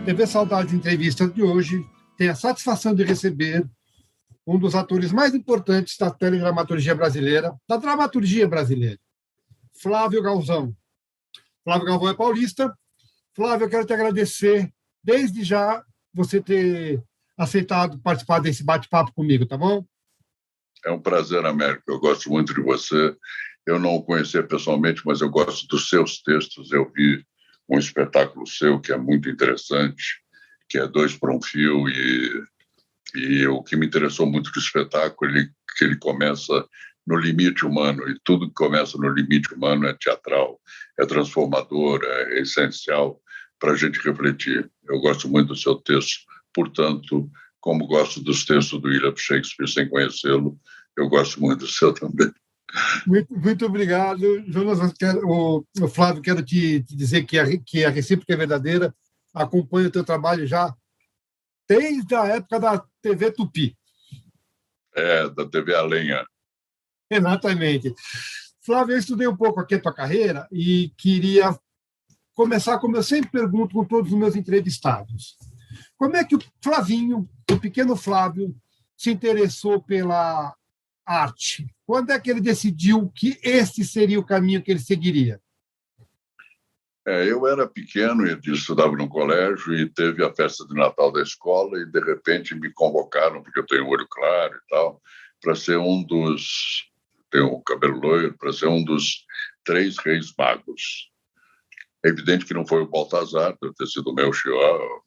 TV Saudades Entrevistas de hoje tem a satisfação de receber um dos atores mais importantes da teledramaturgia brasileira, da dramaturgia brasileira, Flávio Galvão. Flávio Galvão é paulista. Flávio, eu quero te agradecer desde já você ter aceitado participar desse bate-papo comigo, tá bom? É um prazer, Américo. Eu gosto muito de você. Eu não o conhecia pessoalmente, mas eu gosto dos seus textos. Eu vi um espetáculo seu que é muito interessante, que é Dois para um Fio, e o que me interessou muito do espetáculo é que ele começa no limite humano, e tudo que começa no limite humano é teatral, é transformador, é essencial para a gente refletir. Eu gosto muito do seu texto, portanto, como gosto dos textos do William Shakespeare sem conhecê-lo, eu gosto muito do seu também. Muito obrigado, Jonas. O Flávio, quero te dizer que a recíproca é verdadeira. Acompanho o teu trabalho já desde a época da TV Tupi. Da TV A Lenha. Exatamente. Flávio, eu estudei um pouco aqui a tua carreira e queria começar, como eu sempre pergunto com todos os meus entrevistados. Como é que o Flavinho, o pequeno Flávio, se interessou pela arte? Quando é que ele decidiu que esse seria o caminho que ele seguiria? Eu era pequeno e estudava no colégio e teve a festa de Natal da escola e, de repente, me convocaram, porque eu tenho olho claro e tal, para ser tenho o cabelo loiro, para ser um dos 3 reis magos. É evidente que não foi o Baltazar, deve ter sido o Melchior,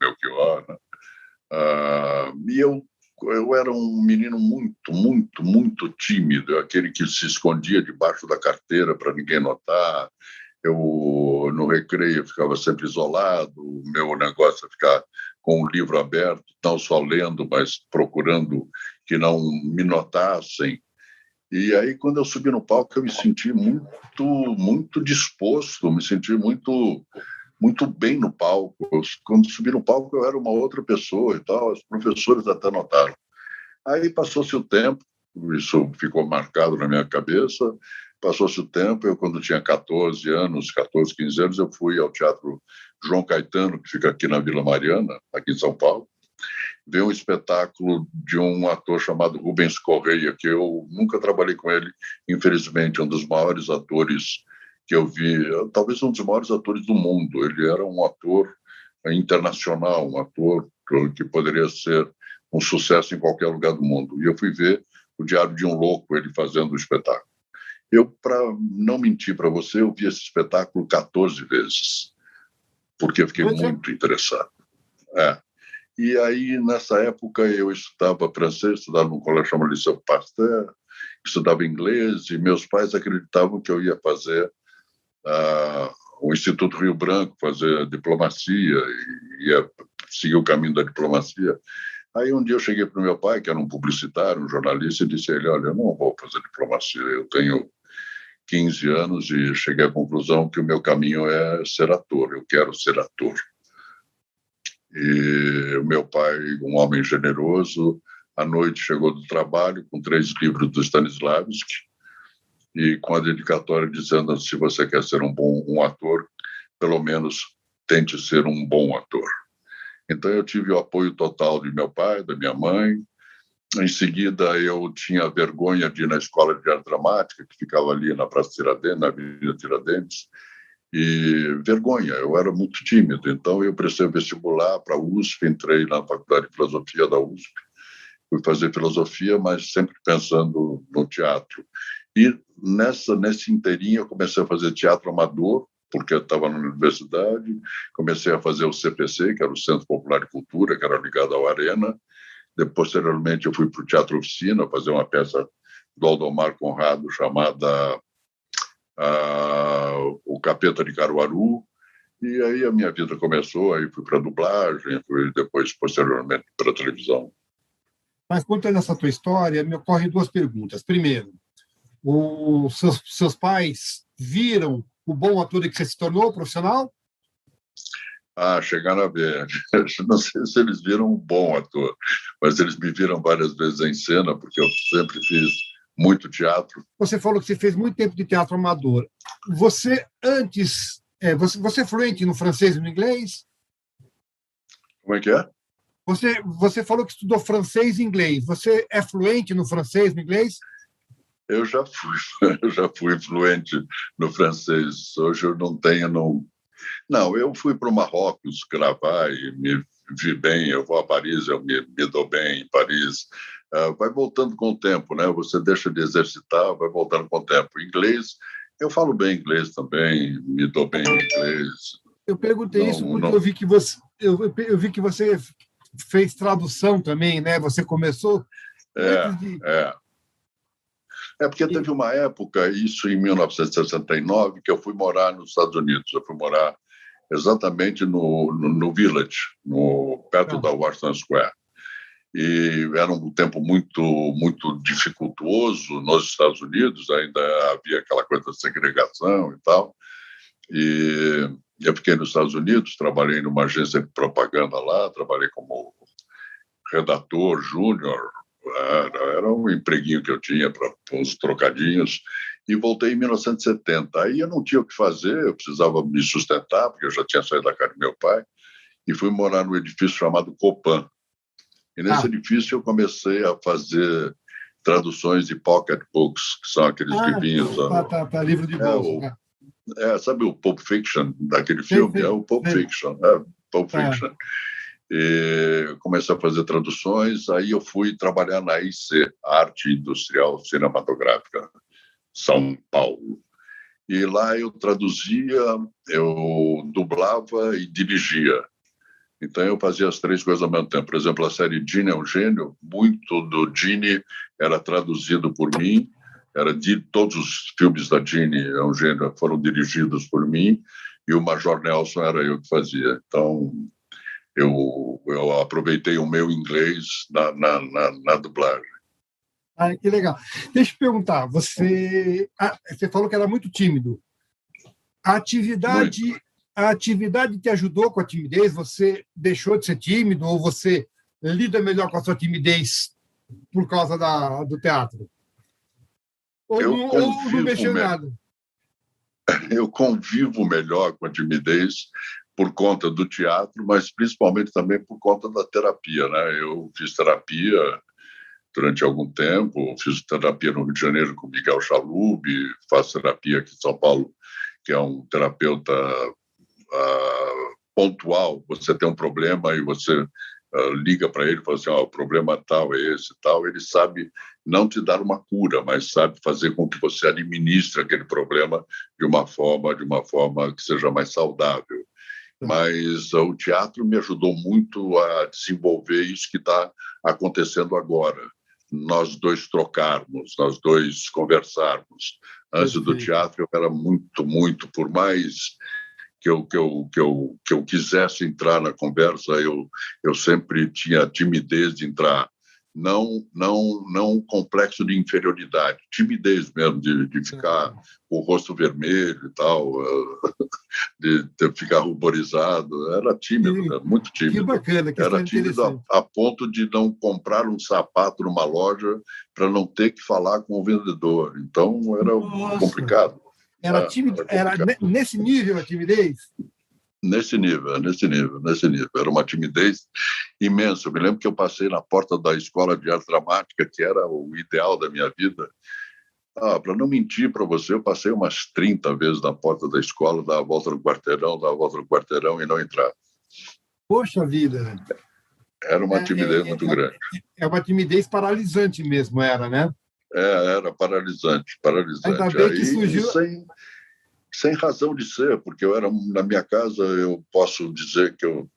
né? E eu era um menino muito, muito, muito tímido, aquele que se escondia debaixo da carteira para ninguém notar. Eu, no recreio, ficava sempre isolado, o meu negócio é ficar com o livro aberto, não só lendo, mas procurando que não me notassem. E aí, quando eu subi no palco, eu me senti muito, muito disposto, me senti muito, muito bem no palco. Quando subi no palco, eu era uma outra pessoa e tal, os professores até notaram. Aí passou-se o tempo, isso ficou marcado na minha cabeça. Passou-se o tempo, eu quando tinha 14, 15 anos, eu fui ao Teatro João Caetano, que fica aqui na Vila Mariana, aqui em São Paulo, ver um espetáculo de um ator chamado Rubens Correia, que eu nunca trabalhei com ele, infelizmente, um dos maiores atores que eu vi, talvez um dos maiores atores do mundo. Ele era um ator internacional, um ator que poderia ser um sucesso em qualquer lugar do mundo. E eu fui ver O Diário de um Louco, ele fazendo o espetáculo. Eu, para não mentir para você, eu vi esse espetáculo 14 vezes, porque eu fiquei muito interessado. E aí, nessa época, eu estudava francês, estudava num colégio chamado Liceu Pasteur, estudava inglês, e meus pais acreditavam que eu ia fazer o Instituto Rio Branco, fazer diplomacia, e ia seguir o caminho da diplomacia. Aí um dia eu cheguei para o meu pai, que era um publicitário, um jornalista, e disse a ele: olha, eu não vou fazer diplomacia, eu tenho 15 anos e cheguei à conclusão que o meu caminho é ser ator, eu quero ser ator. E o meu pai, um homem generoso, à noite chegou do trabalho com 3 livros do Stanislavski e com a dedicatória dizendo: se você quer ser um ator, pelo menos tente ser um bom ator. Então eu tive o apoio total de meu pai, da minha mãe. Em seguida, eu tinha vergonha de ir na escola de arte dramática, que ficava ali na Praça Tiradentes, na Avenida Tiradentes, e vergonha, eu era muito tímido. Então, eu prestei vestibular para a USP, entrei na Faculdade de Filosofia da USP, fui fazer filosofia, mas sempre pensando no teatro. E nesse inteirinho, eu comecei a fazer teatro amador, porque eu estava na universidade, comecei a fazer o CPC, que era o Centro Popular de Cultura, que era ligado ao Arena. Posteriormente, eu fui para o Teatro Oficina fazer uma peça do Aldomar Conrado chamada O Capeta de Caruaru. E aí a minha vida começou, aí fui para a dublagem, fui depois, posteriormente, para a televisão. Mas, contando essa tua história, me ocorrem 2 perguntas. Primeiro, os seus pais viram o bom ator que você se tornou, profissional? Chegaram a ver. Não sei se eles viram um bom ator, mas eles me viram várias vezes em cena, porque eu sempre fiz muito teatro. Você falou que você fez muito tempo de teatro amador. Você é fluente no francês e no inglês? Como é que é? Você falou que estudou francês e inglês. Você é fluente no francês, no inglês? Eu já fui, eu já fui fluente no francês. Hoje eu não tenho, não. Não, eu fui para o Marrocos gravar e me vi bem. Eu vou a Paris, eu me dou bem em Paris. Vai voltando com o tempo, né? Você deixa de exercitar, vai voltando com o tempo. Inglês, eu falo bem inglês também, me dou bem em inglês. Eu perguntei isso Não, porque não. eu vi que você fez tradução também, né? Você começou É, antes de. é. É porque teve uma época, isso em 1969, que eu fui morar nos Estados Unidos. Eu fui morar exatamente no Village, perto Ah, da Washington Square. E era um tempo muito dificultuoso nos Estados Unidos, ainda havia aquela coisa da segregação e tal. E eu fiquei nos Estados Unidos, trabalhei numa agência de propaganda lá, trabalhei como redator júnior, era um empreguinho que eu tinha para uns trocadinhos, e voltei em 1970. Aí eu não tinha o que fazer, eu precisava me sustentar, porque eu já tinha saído da casa do meu pai, e fui morar num edifício chamado Copan. E nesse ah, edifício eu comecei a fazer traduções de pocket books, que são aqueles livrinhos. tá, livro de É, bolso. Né? sabe o Pulp Fiction, daquele Sei, filme? É sei, o Pulp sei. Fiction. Pulp Ah, Fiction. E comecei a fazer traduções, aí eu fui trabalhar na IC, Arte Industrial Cinematográfica, São Paulo. E lá eu traduzia, eu dublava e dirigia. Então eu fazia as três coisas ao mesmo tempo. Por exemplo, a série Gene é um Gênio, muito do Gene era traduzido por mim, todos os filmes da Gene é um Gênio foram dirigidos por mim, e o Major Nelson era eu que fazia. Então eu aproveitei o meu inglês na dublagem. que legal. Deixa eu perguntar, você falou que era muito tímido. A atividade, Muito. a atividade te ajudou com a timidez? Você deixou de ser tímido ou você lida melhor com a sua timidez por causa do teatro? Eu Ou não convivo, mexeu em nada? eu convivo melhor com a timidez por conta do teatro, mas principalmente também por conta da terapia, né? Eu fiz terapia durante algum tempo, fiz terapia no Rio de Janeiro com Miguel Chalub, faço terapia aqui em São Paulo, que é um terapeuta pontual. Você tem um problema e você liga para ele e fala assim, o problema tal é esse tal. Ele sabe não te dar uma cura, mas sabe fazer com que você administre aquele problema de uma forma que seja mais saudável. Mas o teatro me ajudou muito a desenvolver isso que está acontecendo agora. Nós dois trocarmos, nós dois conversarmos. Antes do Perfeito. teatro, eu era muito, por mais que eu quisesse entrar na conversa, eu sempre tinha timidez de entrar. Não um complexo de inferioridade, timidez mesmo, de ficar com o rosto vermelho e tal, de ficar ruborizado. Era tímido, Que, né? Muito que tímido. bacana, que Era história tímido interessante. a ponto de não comprar um sapato numa loja para não ter que falar com o vendedor. Então, era Nossa, complicado. era tímido, Era complicado. nesse nível a timidez? Nesse nível. Era uma timidez imensa. Eu me lembro que eu passei na porta da escola de arte dramática, que era o ideal da minha vida. Para não mentir para você, eu passei umas 30 vezes na porta da escola, dava a volta no quarteirão e não entrava. Poxa vida, Era uma timidez muito grande. é uma timidez paralisante mesmo, era, né? Era paralisante, Ainda paralisante. bem que Aí, surgiu. sem razão de ser, porque eu era na minha casa, eu posso dizer que os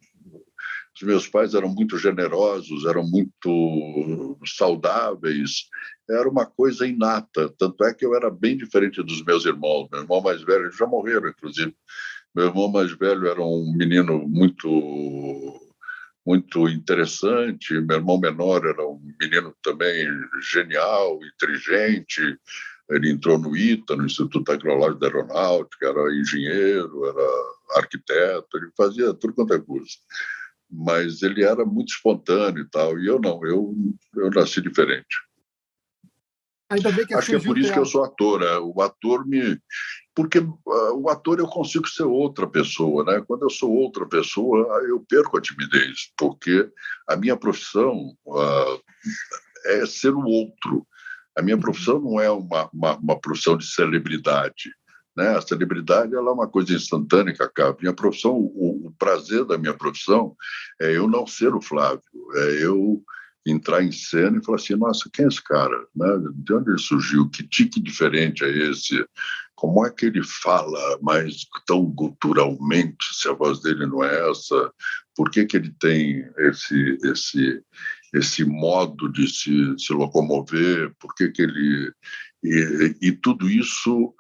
meus pais eram muito generosos, eram muito saudáveis, era uma coisa inata. Tanto é que eu era bem diferente dos meus irmãos. Meu irmão mais velho, eles já morreram, inclusive. Meu irmão mais velho era um menino muito interessante. Meu irmão menor era um menino também genial, inteligente. Ele entrou no ITA, no Instituto Tecnológico da Aeronáutica, era engenheiro, era arquiteto, ele fazia tudo quanto é coisa. Mas ele era muito espontâneo e tal, e eu não, eu nasci diferente. Ainda bem que Acho que é surgiu por o isso que eu teatro. sou ator. O ator me... Porque o ator eu consigo ser outra pessoa, né? Quando eu sou outra pessoa, eu perco a timidez, porque a minha profissão é ser o outro. A minha profissão não é uma profissão de celebridade, né? A celebridade ela é uma coisa instantânea que acaba. Minha profissão, o prazer da minha profissão é eu não ser o Flávio, é eu entrar em cena e falar assim, nossa, quem é esse cara? Né? De onde ele surgiu? Que tique diferente é esse? Como é que ele fala mais tão guturalmente, se a voz dele não é essa? Por que ele tem esse modo de se locomover? Por que ele... E tudo isso...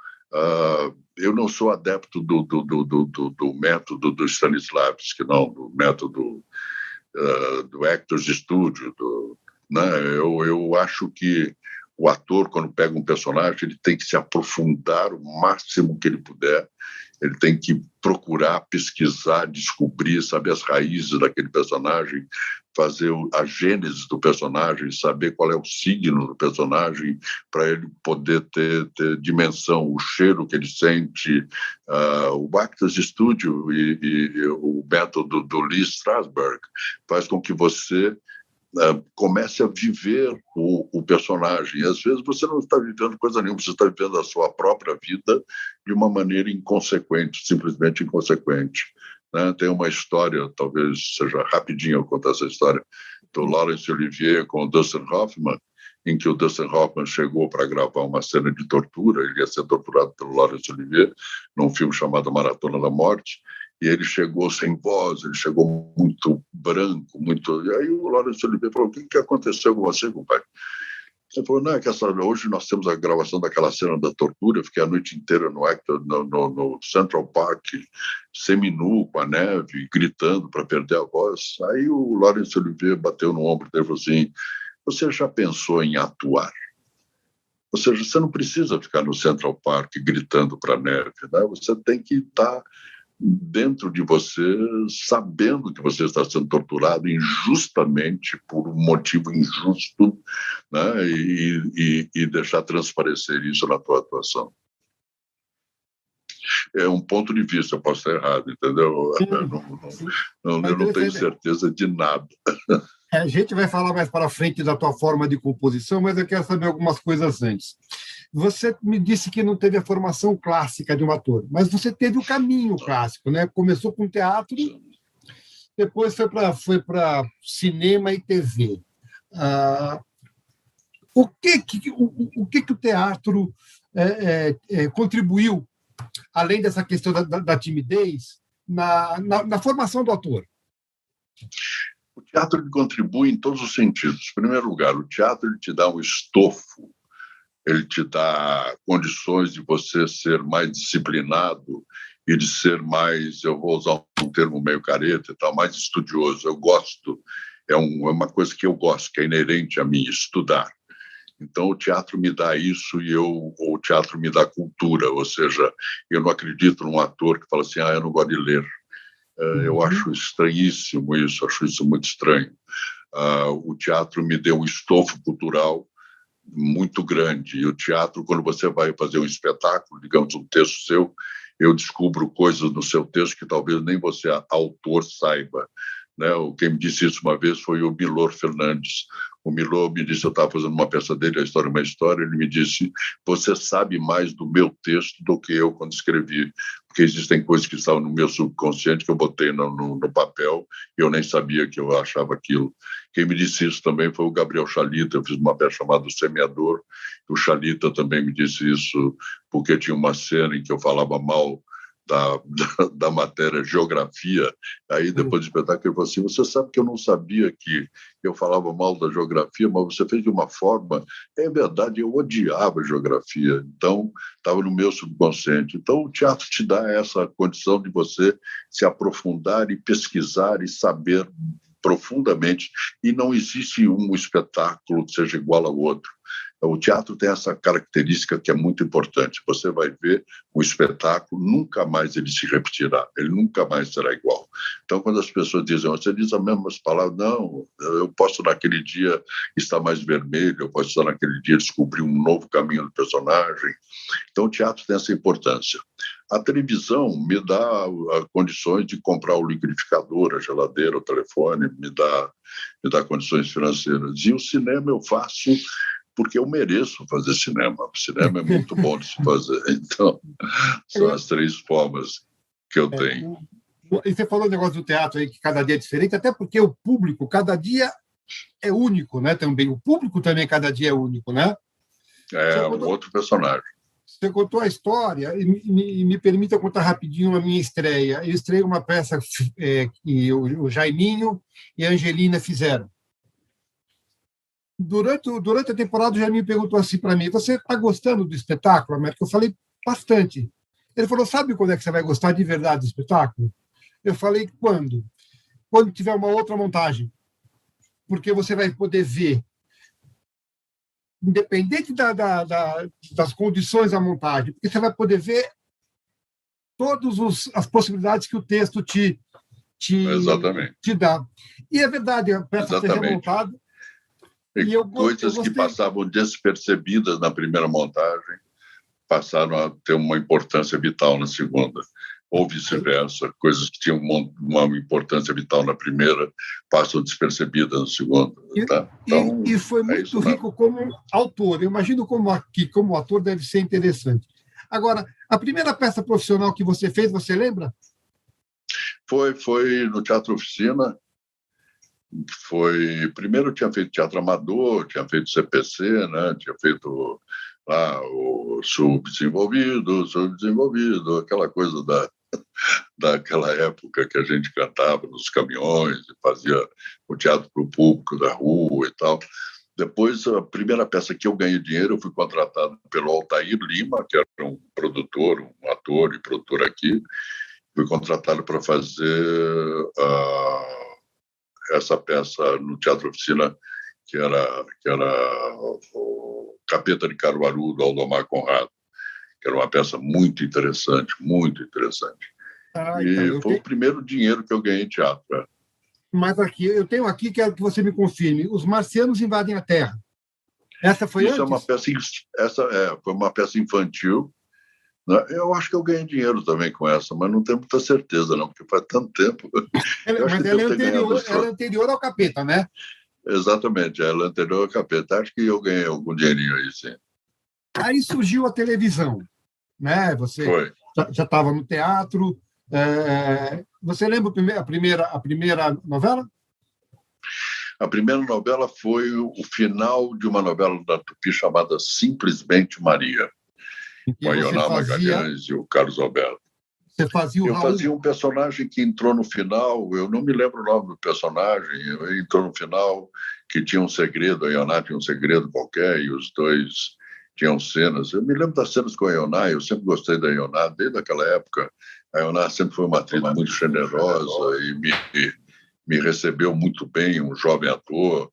eu não sou adepto do método do Stanislavski, não, do método do Actors Studio, né? Eu acho que o ator, quando pega um personagem, ele tem que se aprofundar o máximo que ele puder, ele tem que procurar, pesquisar, descobrir, saber as raízes daquele personagem, fazer a gênese do personagem, saber qual é o signo do personagem, para ele poder ter dimensão, o cheiro que ele sente. O Actors Studio e o método do Lee Strasberg faz com que você comece a viver o personagem. E, às vezes, você não está vivendo coisa nenhuma, você está vivendo a sua própria vida de uma maneira inconsequente, simplesmente inconsequente. Né? Tem uma história, talvez seja rapidinho eu contar essa história, do Laurence Olivier com o Dustin Hoffman, em que o Dustin Hoffman chegou para gravar uma cena de tortura, ele ia ser torturado pelo Laurence Olivier, num filme chamado Maratona da Morte, e ele chegou sem voz, ele chegou muito branco, muito... E aí o Laurence Olivier falou, o que aconteceu com você, compadre? Ele falou, não, é que hoje nós temos a gravação daquela cena da tortura, eu fiquei a noite inteira no Central Park, seminu, com a neve, gritando para perder a voz. Aí o Laurence Olivier bateu no ombro dele e falou assim, você já pensou em atuar? Ou seja, você não precisa ficar no Central Park gritando para a neve, né? Você tem que estar dentro de você, sabendo que você está sendo torturado injustamente por um motivo injusto, né? E deixar transparecer isso na tua atuação. É um ponto de vista, eu posso estar errado, entendeu? Eu não tenho certeza de nada. A gente vai falar mais para frente da tua forma de composição, mas eu quero saber algumas coisas antes. Você me disse que não teve a formação clássica de um ator, mas você teve o caminho clássico, né? Começou com teatro, depois foi para cinema e TV. O que o teatro contribuiu, além dessa questão da timidez, na formação do ator? O teatro contribui em todos os sentidos. Em primeiro lugar, o teatro ele te dá um estofo, ele te dá condições de você ser mais disciplinado e de ser mais, eu vou usar um termo meio careta e tal, mais estudioso. Eu gosto, é uma coisa que eu gosto, que é inerente a mim, estudar. Então, o teatro me dá isso e o teatro me dá cultura, ou seja, eu não acredito num ator que fala assim, eu não gosto de ler. Eu acho estranhíssimo isso, acho isso muito estranho. O teatro me deu um estofo cultural muito grande. E o teatro, quando você vai fazer um espetáculo, digamos, um texto seu, eu descubro coisas no seu texto que talvez nem você, autor, saiba. Né? Quem me disse isso uma vez foi o Milor Fernandes. O Milor me disse, eu estava fazendo uma peça dele, A História é uma História, ele me disse, você sabe mais do meu texto do que eu quando escrevi, porque existem coisas que estavam no meu subconsciente que eu botei no papel e eu nem sabia que eu achava aquilo. Quem me disse isso também foi o Gabriel Chalita, eu fiz uma peça chamada O Semeador, o Chalita também me disse isso, porque tinha uma cena em que eu falava mal da matéria geografia, aí depois do espetáculo ele falou assim, você sabe que eu não sabia que eu falava mal da geografia, mas você fez de uma forma, é verdade, eu odiava geografia, então estava no meu subconsciente. Então o teatro te dá essa condição de você se aprofundar e pesquisar e saber profundamente, e não existe um espetáculo que seja igual ao outro. O teatro tem essa característica que é muito importante. Você vai ver o espetáculo, nunca mais ele se repetirá, ele nunca mais será igual. Então, quando as pessoas dizem, você diz as mesmas palavras, não, eu posso naquele dia estar mais vermelho, eu posso estar naquele dia descobrir um novo caminho do personagem. Então, o teatro tem essa importância. A televisão me dá condições de comprar o liquidificador, a geladeira, o telefone, me dá condições financeiras. E o cinema eu faço porque eu mereço fazer cinema. O cinema é muito bom de se fazer. Então, são as 3 formas que eu tenho. E você falou o negócio do teatro aí, que cada dia é diferente, até porque o público, cada dia é único, né? Também. O público também, cada dia é único, né? É um outro personagem. Você contou a história, e me permita contar rapidinho a minha estreia. Eu estreiei uma peça que o Jaiminho e a Angelina fizeram. Durante a temporada, o Jaiminho perguntou assim para mim, você está gostando do espetáculo, Américo? Eu falei, bastante. Ele falou, sabe quando é que você vai gostar de verdade do espetáculo? Eu falei, quando? Quando tiver uma outra montagem. Porque você vai poder ver, independente das condições da montagem, porque você vai poder ver todas as possibilidades que o texto te dá. E é verdade, a peça esteja montada. E coisas que passavam despercebidas na primeira montagem passaram a ter uma importância vital na segunda. Ou vice-versa, coisas que tinham uma importância vital na primeira passam despercebidas na segunda. Tá? Então, e foi muito rico como autor. Eu imagino como ator deve ser interessante. Agora, a primeira peça profissional que você fez, você lembra? Foi no Teatro Oficina. Primeiro eu tinha feito teatro amador, tinha feito CPC, né? Tinha feito lá o subdesenvolvido, aquela coisa daquela época que a gente cantava nos caminhões e fazia o teatro para o público da rua e tal. Depois, a primeira peça que eu ganhei dinheiro, eu fui contratado pelo Altair Lima, que era um produtor, um ator e produtor aqui. Fui contratado para fazer essa peça no Teatro Oficina, que era o Capeta de Caruaru, do Aldomar Conrado, que era uma peça muito interessante, muito interessante. E foi o primeiro dinheiro que eu ganhei em teatro. Mas aqui, eu tenho aqui, quero que você me confirme, Os Marcianos Invadem a Terra. Essa foi Isso antes? Foi uma peça infantil. Eu acho que eu ganhei dinheiro também com essa, mas não tenho muita certeza, não, porque faz tanto tempo. Mas ela é anterior ao Capeta, né? Exatamente, ela é anterior ao Capeta. Acho que eu ganhei algum dinheirinho aí, sim. Aí surgiu a televisão, né? Você já estava no teatro. Você lembra a primeira novela? A primeira novela foi o final de uma novela da Tupi chamada Simplesmente Maria, com a Ioná Magalhães e o Carlos Alberto. Você fazia o Raul? Eu fazia um personagem que entrou no final, eu não me lembro o nome do personagem, entrou no final, que tinha um segredo, a Ioná tinha um segredo qualquer, e os dois tinham cenas. Eu me lembro das cenas com a Ioná, eu sempre gostei da Ioná, desde aquela época. A Ioná sempre foi uma atriz muito generosa e me recebeu muito bem, um jovem ator,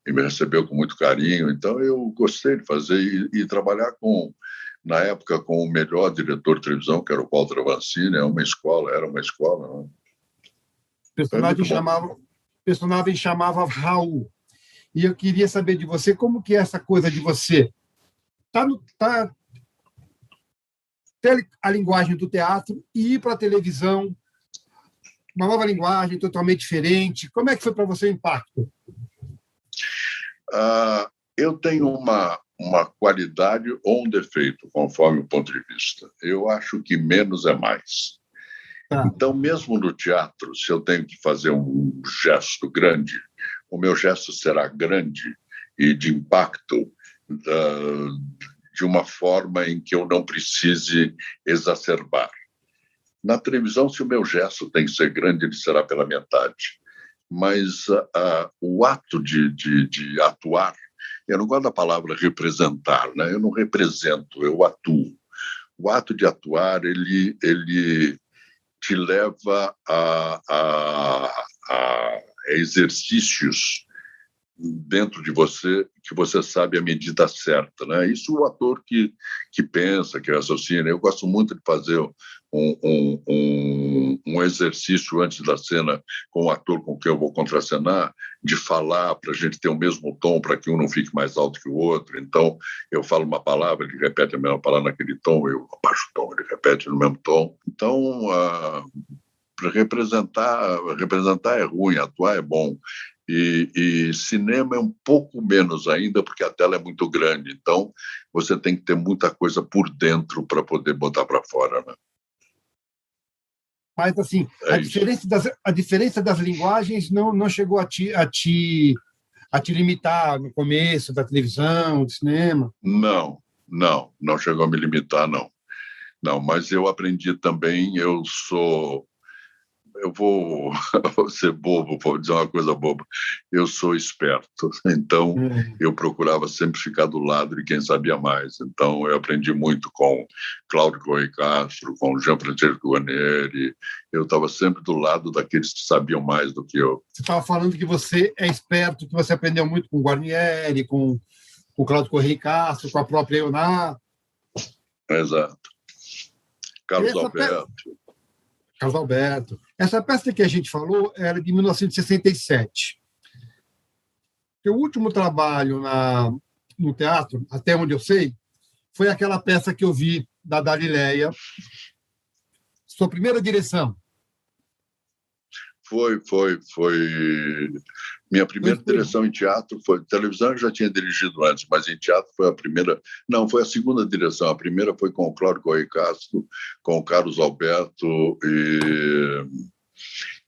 e me recebeu com muito carinho. Então, eu gostei de fazer e trabalhar na época, com o melhor diretor de televisão, que era o Walter Avancini, era uma escola. Né? O personagem chamava Raul. E eu queria saber de você, como que é essa coisa de você ter a linguagem do teatro e ir para a televisão, uma nova linguagem totalmente diferente. Como é que foi para você o impacto? Eu tenho uma qualidade ou um defeito, conforme o ponto de vista. Eu acho que menos é mais. Então, mesmo no teatro, se eu tenho que fazer um gesto grande, o meu gesto será grande e de impacto de uma forma em que eu não precise exacerbar. Na televisão, se o meu gesto tem que ser grande, ele será pela metade. Mas o ato de atuar, eu não gosto da palavra representar, né? Eu não represento, eu atuo. O ato de atuar, ele te leva a exercícios dentro de você que você sabe a medida certa, né? Isso o ator que pensa, que raciocina. Eu gosto muito de fazer um exercício antes da cena com o ator com quem eu vou contracenar, de falar para a gente ter o mesmo tom, para que um não fique mais alto que o outro. Então, eu falo uma palavra, ele repete a mesma palavra naquele tom, eu abaixo o tom, ele repete no mesmo tom. Então, para representar é ruim, atuar é bom. E cinema é um pouco menos ainda, porque a tela é muito grande. Então, você tem que ter muita coisa por dentro para poder botar para fora, né? Mas, assim, a diferença das linguagens não chegou a te limitar no começo da televisão, do cinema? Não chegou a me limitar, não. Não, mas eu aprendi também, eu vou ser bobo, vou dizer uma coisa boba. Eu sou esperto, então eu procurava sempre ficar do lado de quem sabia mais. Então eu aprendi muito com Cláudio Correia Castro, com Jean Francesco Guarnieri. Eu estava sempre do lado daqueles que sabiam mais do que eu. Você estava falando que você é esperto, que você aprendeu muito com Guarnieri, com o Cláudio Correia Castro, com a própria Leonardo. Exato. Carlos Alberto. Essa peça que a gente falou era de 1967. O último trabalho no teatro, até onde eu sei, foi aquela peça que eu vi da Galileia. Sua primeira direção. Foi. Minha primeira direção em teatro foi... Televisão eu já tinha dirigido antes, mas em teatro foi a primeira... Não, foi a segunda direção. A primeira foi com o Cláudio Correia Castro, com o Carlos Alberto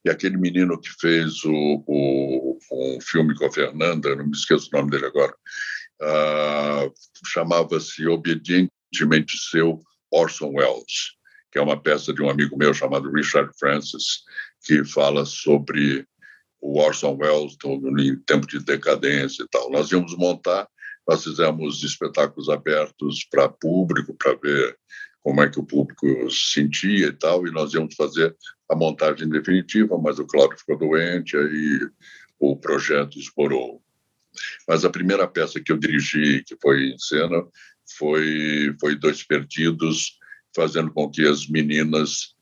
e aquele menino que fez um filme com a Fernanda, não me esqueço o nome dele agora, chamava-se Obedientemente Seu, Orson Welles, que é uma peça de um amigo meu chamado Richard Francis, que fala sobre o Orson Welles em tempo de decadência e tal. Nós íamos montar, nós fizemos espetáculos abertos para público, para ver como é que o público se sentia e tal, e nós íamos fazer a montagem definitiva, mas o Cláudio ficou doente, aí o projeto explorou. Mas a primeira peça que eu dirigi, que foi em cena, foi Dois Perdidos, fazendo com que as meninas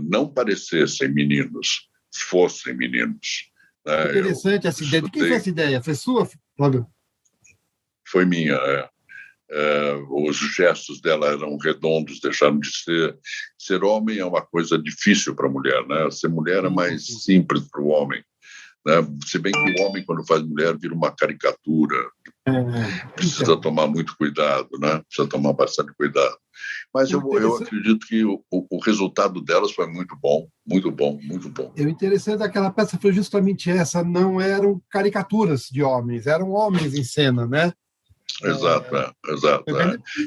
não parecessem meninos, fossem meninos. Né? Interessante essa ideia. De quem foi essa ideia? Foi sua, Flávio? Foi minha, os gestos dela eram redondos, deixaram de ser. Ser homem é uma coisa difícil para a mulher, né? Ser mulher é mais simples para o homem. Né? Se bem que o homem, quando faz mulher, vira uma caricatura. Precisa tomar muito cuidado, né? Precisa tomar bastante cuidado. Mas eu acredito que o resultado delas foi muito bom, muito bom, muito bom. O interessante daquela peça foi justamente essa, não eram caricaturas de homens, eram homens em cena, né? Exato.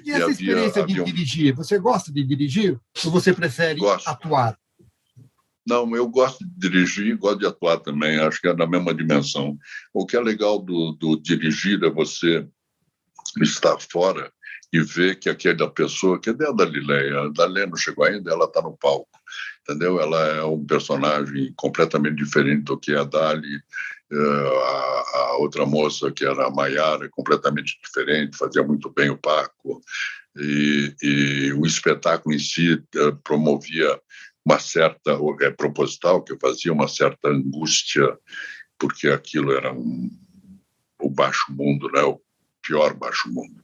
E essa experiência de dirigir? Você gosta de dirigir ou você prefere atuar? Não, eu gosto de dirigir e gosto de atuar também, acho que é da mesma dimensão. O que é legal do dirigir é você estar fora e ver que aquela pessoa, que é a Galileia não chegou ainda, ela está no palco, entendeu? Ela é um personagem completamente diferente do que é a Dali, a outra moça, que era a Maiara, completamente diferente, fazia muito bem o Paco, e o espetáculo em si promovia uma certa, proposital, que eu fazia uma certa angústia, porque aquilo era o baixo mundo, né? O pior baixo mundo.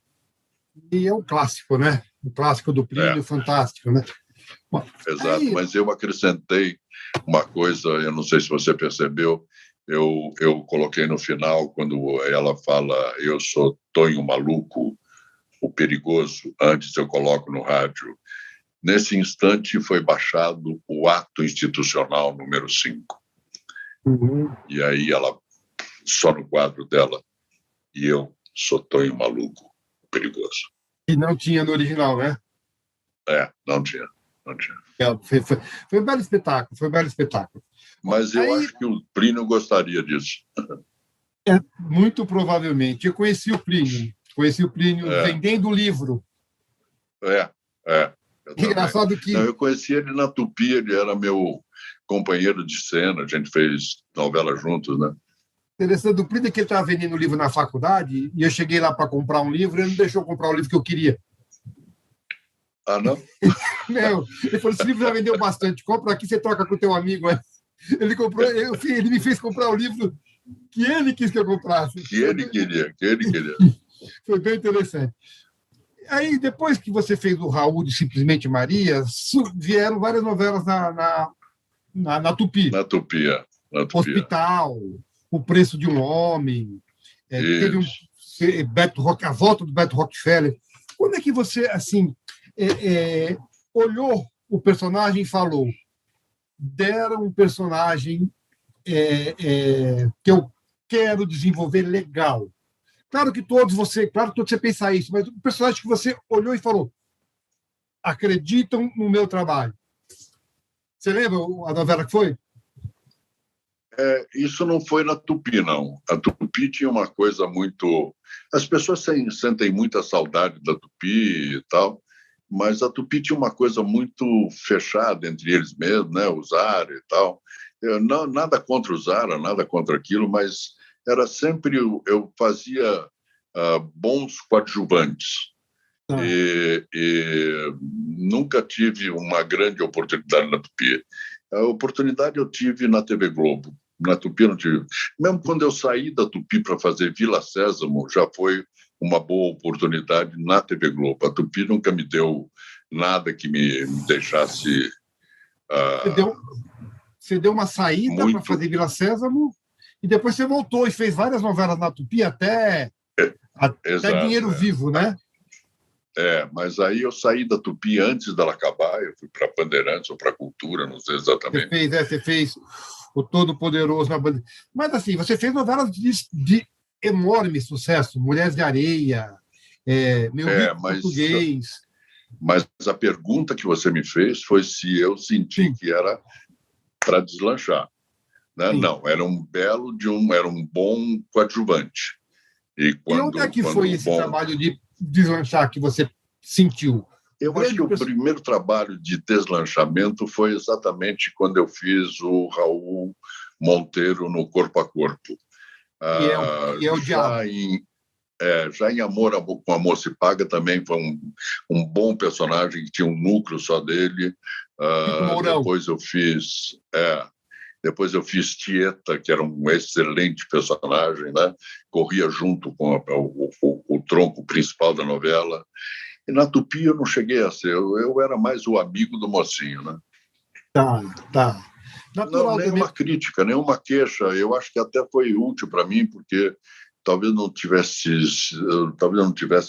E é um clássico, né? O clássico do Plínio, fantástico, né? Bom, exato, mas eu acrescentei uma coisa, eu não sei se você percebeu, eu coloquei no final, quando ela fala eu sou Tonho Maluco, o perigoso, antes eu coloco no rádio. Nesse instante foi baixado o ato institucional número 5. E aí ela, só no quadro dela, e eu sou Tonho Maluco, perigoso. E não tinha no original, né? Não tinha. Foi um belo espetáculo, Mas eu acho que o Plínio gostaria disso. Muito provavelmente. Eu conheci o Plínio vendendo o livro. Engraçado que... Não, eu conheci ele na Tupi, ele era meu companheiro de cena, a gente fez novela juntos, né? Interessante do Plínio é que ele estava vendendo o livro na faculdade e eu cheguei lá para comprar um livro e ele não deixou eu comprar o livro que eu queria. Ah, não? Não, ele falou, esse livro já vendeu bastante, compra aqui, você troca com o teu amigo. Ele comprou, ele me fez comprar o livro que ele quis que eu comprasse. Que ele queria. Foi bem interessante. Aí, depois que você fez o Raul de Simplesmente Maria, vieram várias novelas na Tupi. Na Tupi. Hospital, O Preço de um Homem, teve a volta do Beto Rockefeller. Quando é que você, assim, olhou o personagem e falou, deram um personagem que eu quero desenvolver legal? Claro que todos você pensa isso, mas o personagem que você olhou e falou, acreditam no meu trabalho. Você lembra a novela que foi? Isso não foi na Tupi, não. A Tupi tinha uma coisa muito... As pessoas sentem muita saudade da Tupi e tal, mas a Tupi tinha uma coisa muito fechada entre eles mesmos, né? O Zara e tal. Nada contra o Zara, nada contra aquilo, mas era sempre... Eu fazia bons coadjuvantes. E nunca tive uma grande oportunidade na Tupi. A oportunidade eu tive na TV Globo. Na Tupi eu não tive. Mesmo quando eu saí da Tupi para fazer Vila Sésamo, já foi uma boa oportunidade na TV Globo. A Tupi nunca me deu nada que me deixasse... Você deu uma saída para fazer Vila Sésamo e depois você voltou e fez várias novelas na Tupi até Exato, Dinheiro Vivo, né? Mas aí eu saí da Tupi antes dela acabar, eu fui para Bandeirantes ou para Cultura, não sei exatamente. Você fez o Todo-Poderoso na Bandeirantes. Mas assim, você fez novelas de enorme sucesso, Mulheres de Areia, Meu Rico Português. Mas a pergunta que você me fez foi se eu senti que era para deslanchar. Né? Não, era um bom coadjuvante. E onde é que foi esse trabalho de deslanchar que você sentiu? Eu acho que o primeiro trabalho de deslanchamento foi exatamente quando eu fiz o Raul Monteiro no Corpo a Corpo. E é o diabo. Já em Amor com Amor se Paga também foi um bom personagem que tinha um núcleo só dele. Depois eu fiz Tieta, que era um excelente personagem, né? Corria junto com o tronco principal da novela. E na Tupi eu não cheguei a ser, eu era mais o amigo do mocinho, né? Tá. Não, nenhuma crítica, nenhuma queixa. Eu acho que até foi útil para mim, porque talvez não tivesse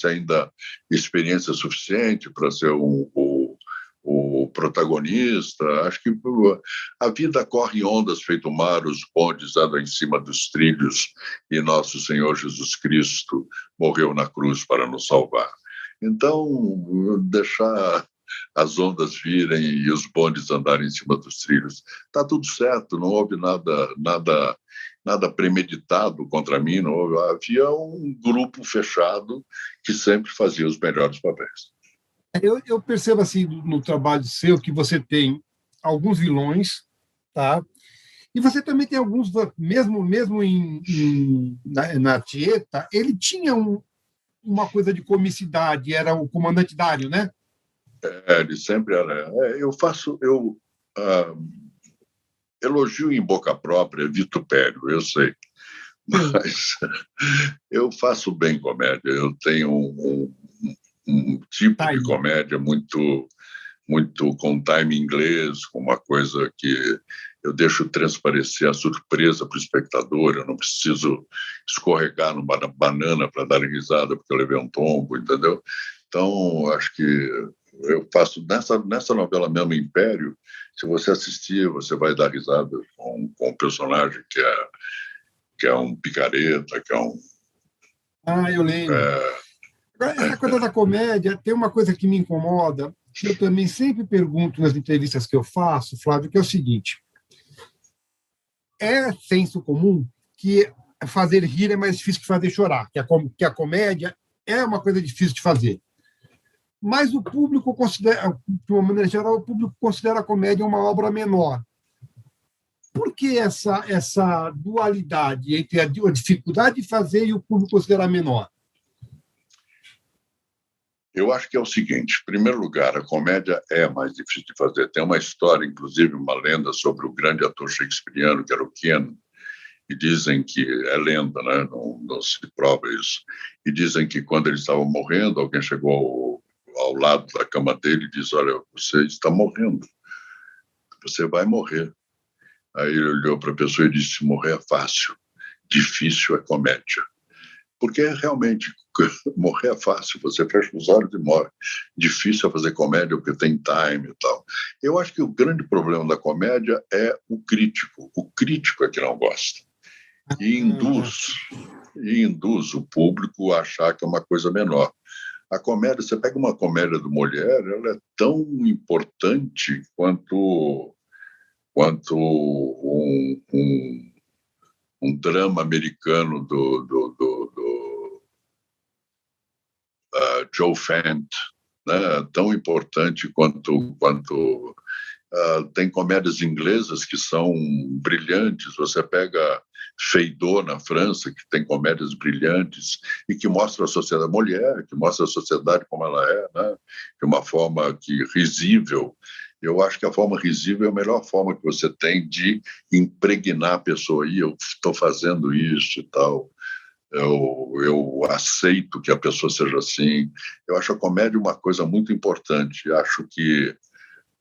ainda experiência suficiente para ser o protagonista. Acho que a vida corre em ondas feito mar, os bondes andam em cima dos trilhos e nosso Senhor Jesus Cristo morreu na cruz para nos salvar. Então, deixar as ondas virem e os bondes andarem em cima dos trilhos. Está tudo certo, não houve nada premeditado contra mim, não houve. Havia um grupo fechado que sempre fazia os melhores papéis. Eu percebo assim no trabalho seu que você tem alguns vilões, tá? E você também tem alguns, mesmo na Tieta, ele tinha uma coisa de comicidade, era o comandante Dário, né? Ele sempre era. Eu elogio em boca própria vitupério, eu sei. Mas eu faço bem comédia. Eu tenho um tipo de comédia muito com time inglês, com uma coisa que eu deixo transparecer a surpresa para o espectador. Eu não preciso escorregar numa banana para dar risada porque eu levei um tombo, entendeu? Então, acho que eu faço nessa novela mesmo, Império. Se você assistir, você vai dar risada com um personagem que é um picareta, que é um... eu lembro. Essa coisa da comédia, tem uma coisa que me incomoda, que eu também sempre pergunto nas entrevistas que eu faço, Flávio, que é o seguinte: é senso comum que fazer rir é mais difícil que fazer chorar, que a comédia é uma coisa difícil de fazer. Mas o público considera, de uma maneira geral, a comédia uma obra menor. por que essa dualidade entre a dificuldade de fazer e o público considerar menor? Eu acho que é o seguinte: em primeiro lugar, a comédia é mais difícil de fazer. Tem uma história, inclusive, uma lenda sobre o grande ator shakespeariano, que era o Kean, e dizem que é lenda, né? Não se prova isso. E dizem que quando ele estava morrendo, alguém chegou ao lado da cama dele e disse: olha, você está morrendo, você vai morrer. Aí ele olhou para a pessoa e disse: morrer é fácil, difícil é comédia. Porque realmente morrer é fácil, você fecha os olhos e morre. Difícil é fazer comédia porque tem time e tal. Eu acho que o grande problema da comédia é o crítico. O crítico é que não gosta. E induz o público a achar que é uma coisa menor. A comédia, você pega uma comédia do Molière, ela é tão importante quanto um drama americano do Joe Fant, né? Tão importante quanto tem comédias inglesas que são brilhantes. Você pega Feydeau, na França, que tem comédias brilhantes e que mostra a sociedade, Molière, que mostra a sociedade como ela é, né? De uma forma risível. Eu acho que a forma risível é a melhor forma que você tem de impregnar a pessoa. E eu estou fazendo isso e tal. Eu aceito que a pessoa seja assim. Eu acho a comédia uma coisa muito importante. Acho que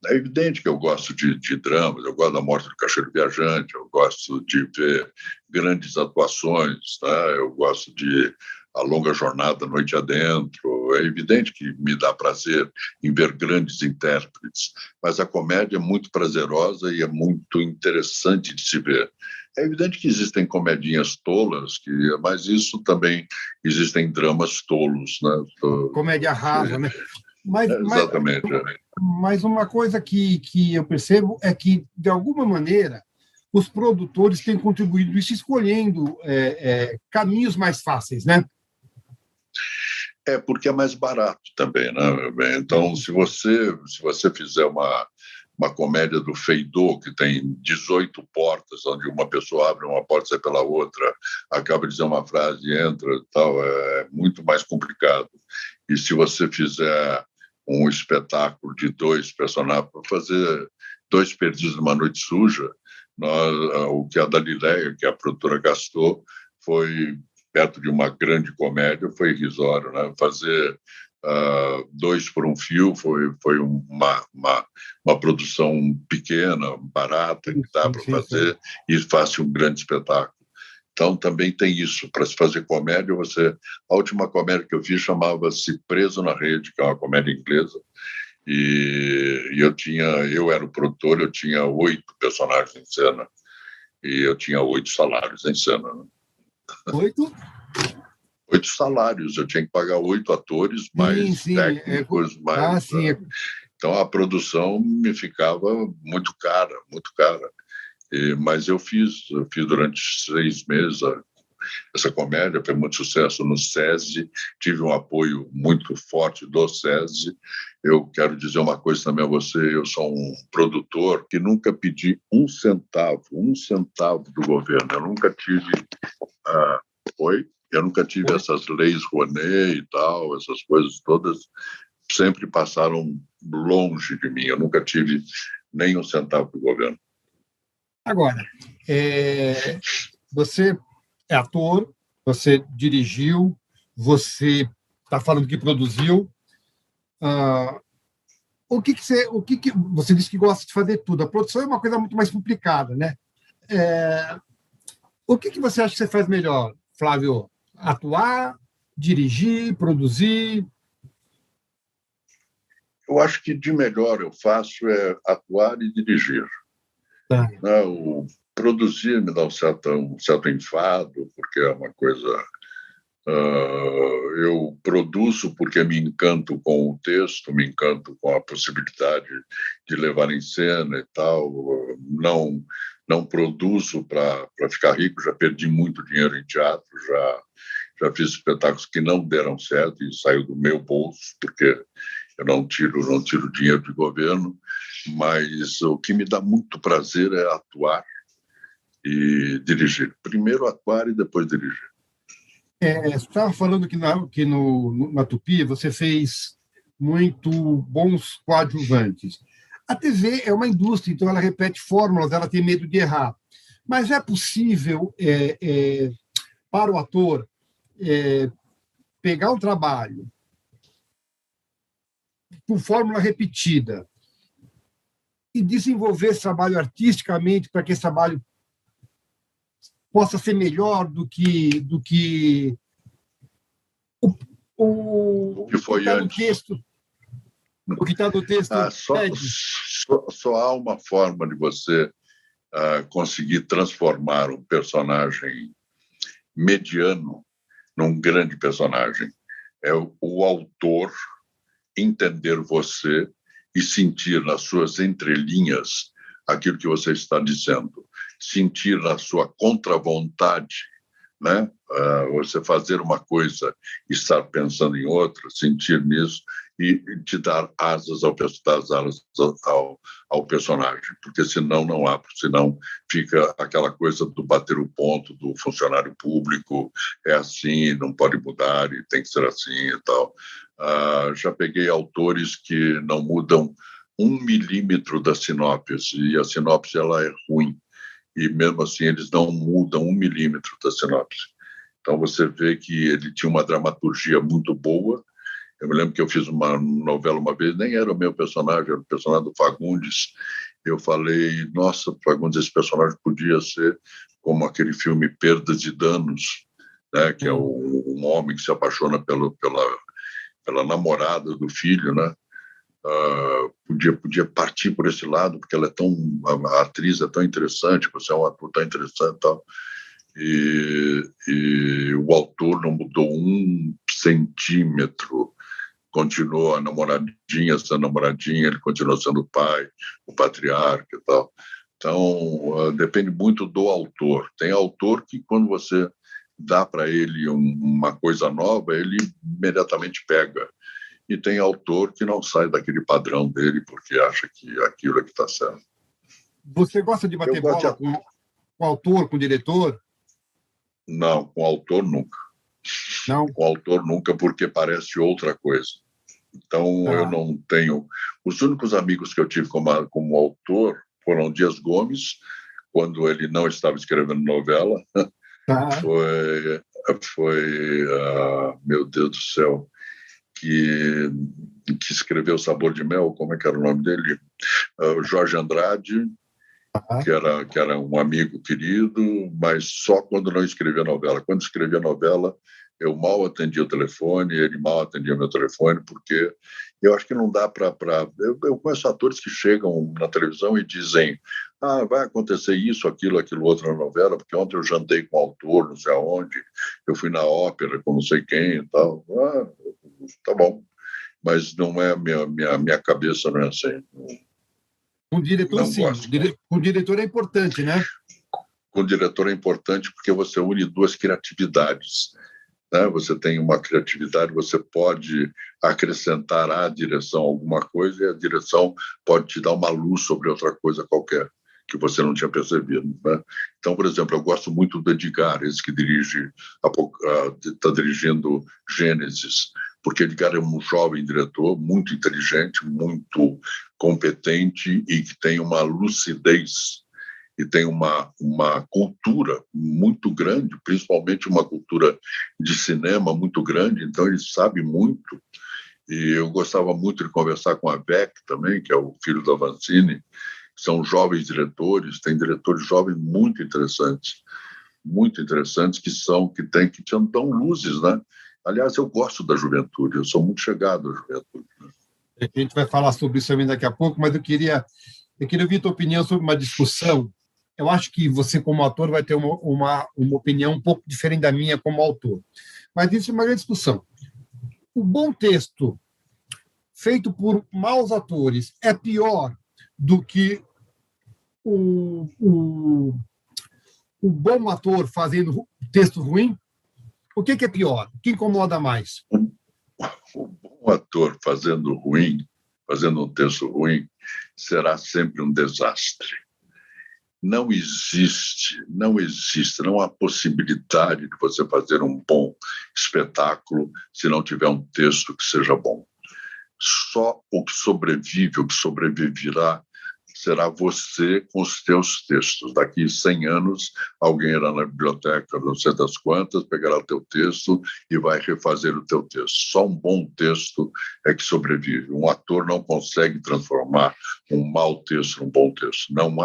é evidente que eu gosto de dramas, eu gosto da Morte do Caixeiro Viajante, eu gosto de ver grandes atuações, tá? Eu gosto de A Longa Jornada, Noite Adentro. É evidente que me dá prazer em ver grandes intérpretes, mas a comédia é muito prazerosa e é muito interessante de se ver. É evidente que existem comedinhas tolas, mas isso também existem dramas tolos, né? Comédia rasa, né? Mas, mas, Exatamente. mas uma coisa que eu percebo é que, de alguma maneira, os produtores têm contribuído isso escolhendo caminhos mais fáceis, né? Porque é mais barato também, né? Então, se você fizer uma comédia do Feydeau, que tem 18 portas, onde uma pessoa abre uma porta e sai pela outra, acaba de dizer uma frase, entra e tal, é muito mais complicado. E se você fizer um espetáculo de 2 personagens, para fazer 2 perdidos numa noite suja, o que a Galileia, que a produtora, gastou foi perto de uma grande comédia, foi irrisório, né? Fazer 2 por um fio foi uma produção pequena, barata, que dá para fazer e faz um grande espetáculo. Então, também tem isso. Para se fazer comédia, a última comédia que eu fiz chamava-se Preso na Rede, que é uma comédia inglesa, e eu era o produtor, eu tinha 8 personagens em cena, e eu tinha 8 salários em cena, né? 8? 8 salários, eu tinha que pagar 8 atores, mais técnicos, mais... sim. Então, a produção me ficava muito cara, muito cara. Mas eu fiz durante 6 meses essa comédia, foi muito sucesso no SESI, tive um apoio muito forte do SESI. Eu quero dizer uma coisa também a você: eu sou um produtor que nunca pedi um centavo do governo. Eu nunca tive... Eu nunca tive essas leis Rouanet e tal, essas coisas todas sempre passaram longe de mim. Eu nunca tive nem um centavo do governo. Agora, você é ator, você dirigiu, você está falando que produziu. Você disse que gosta de fazer tudo. A produção é uma coisa muito mais complicada, né? O que você acha que você faz melhor, Flávio? Atuar, dirigir, produzir? Eu acho que de melhor eu faço é atuar e dirigir. Tá. O produzir me dá um certo enfado, porque é uma coisa... eu produzo porque me encanto com o texto, me encanto com a possibilidade de levar em cena e tal. Não produzo para ficar rico, já perdi muito dinheiro em teatro, já fiz espetáculos que não deram certo e saiu do meu bolso, porque eu não tiro dinheiro de governo, mas o que me dá muito prazer é atuar e dirigir. Primeiro atuar e depois dirigir. Você estava falando que na Tupi você fez muito bons coadjuvantes. A TV é uma indústria, então ela repete fórmulas, ela tem medo de errar. Mas é possível, para o ator, pegar um trabalho com fórmula repetida e desenvolver esse trabalho artisticamente para que esse trabalho possa ser melhor do que o que foi está no antes. texto. O que está no texto só há uma forma de você conseguir transformar um personagem mediano num grande personagem. É o autor entender você e sentir nas suas entrelinhas aquilo que você está dizendo, sentir na sua contravontade, né? Você fazer uma coisa e estar pensando em outra, sentir nisso e te dar asas ao personagem, porque senão não há, senão fica aquela coisa do bater o ponto do funcionário público, é assim, não pode mudar e tem que ser assim e tal. Já peguei autores que não mudam 1 milímetro da sinopse, e a sinopse ela é ruim, e mesmo assim eles não mudam 1 milímetro da sinopse. Então você vê que ele tinha uma dramaturgia muito boa. Eu me lembro que eu fiz uma novela uma vez, nem era o meu personagem, era o personagem do Fagundes. Eu falei, nossa, Fagundes, esse personagem podia ser como aquele filme Perdas e Danos, né? Que é um homem que se apaixona pela namorada do filho, né? Podia partir por esse lado, porque ela é a atriz é tão interessante, você é um ator tão interessante, tal. E o autor não mudou 1 centímetro, continuou a namoradinha, ele continuou sendo o pai, o patriarca e tal. Então, depende muito do autor. Tem autor que, quando você dá para ele uma coisa nova, ele imediatamente pega. E tem autor que não sai daquele padrão dele porque acha que aquilo é que está certo. Você gosta de bater bola com o autor, com o diretor? Não, com o autor nunca. Não? Com o autor nunca, porque parece outra coisa. Então, eu não tenho... Os únicos amigos que eu tive como autor foram Dias Gomes, quando ele não estava escrevendo novela. Foi meu Deus do céu, que escreveu Sabor de Mel, como é que era o nome dele? Jorge Andrade, que era um amigo querido, mas só quando não escrevia novela. Quando escrevia novela, eu mal atendia o telefone, ele mal atendia meu telefone, porque eu acho que não dá para... Eu conheço atores que chegam na televisão e dizem vai acontecer isso, aquilo outro na novela, porque ontem eu jantei com o autor, não sei aonde, eu fui na ópera com não sei quem e tal. Tá bom, mas não é minha cabeça, não é assim. Com o diretor, sim. Com o diretor é importante, né? Com o diretor é importante porque você une 2 criatividades. Né? Você tem uma criatividade, você pode acrescentar à direção alguma coisa e a direção pode te dar uma luz sobre outra coisa qualquer que você não tinha percebido. Né? Então, por exemplo, eu gosto muito do Edgar, esse que está dirigindo Gênesis, porque Edgar é um jovem diretor muito inteligente, muito competente e que tem uma lucidez e tem uma cultura muito grande, principalmente uma cultura de cinema muito grande, então ele sabe muito. E eu gostava muito de conversar com a Beck também, que é o filho da Vancini. São jovens diretores, tem diretores jovens muito interessantes que te dão luzes, né? Aliás, eu gosto da juventude, eu sou muito chegado à juventude. Né? A gente vai falar sobre isso também daqui a pouco, mas eu queria ouvir tua opinião sobre uma discussão. Eu acho que você, como ator, vai ter uma opinião um pouco diferente da minha como autor. Mas isso é uma grande discussão. O bom texto feito por maus atores é pior do que o bom ator fazendo texto ruim? O que é pior? O que incomoda mais? O bom ator fazendo um texto ruim, será sempre um desastre. não existe, não há possibilidade de você fazer um bom espetáculo se não tiver um texto que seja bom. Só o que sobrevive, o que sobreviverá, será você com os teus textos. Daqui a 100 anos, alguém irá na biblioteca, não sei das quantas, pegará o teu texto e vai refazer o teu texto. Só um bom texto é que sobrevive. Um ator não consegue transformar um mau texto num bom texto. Não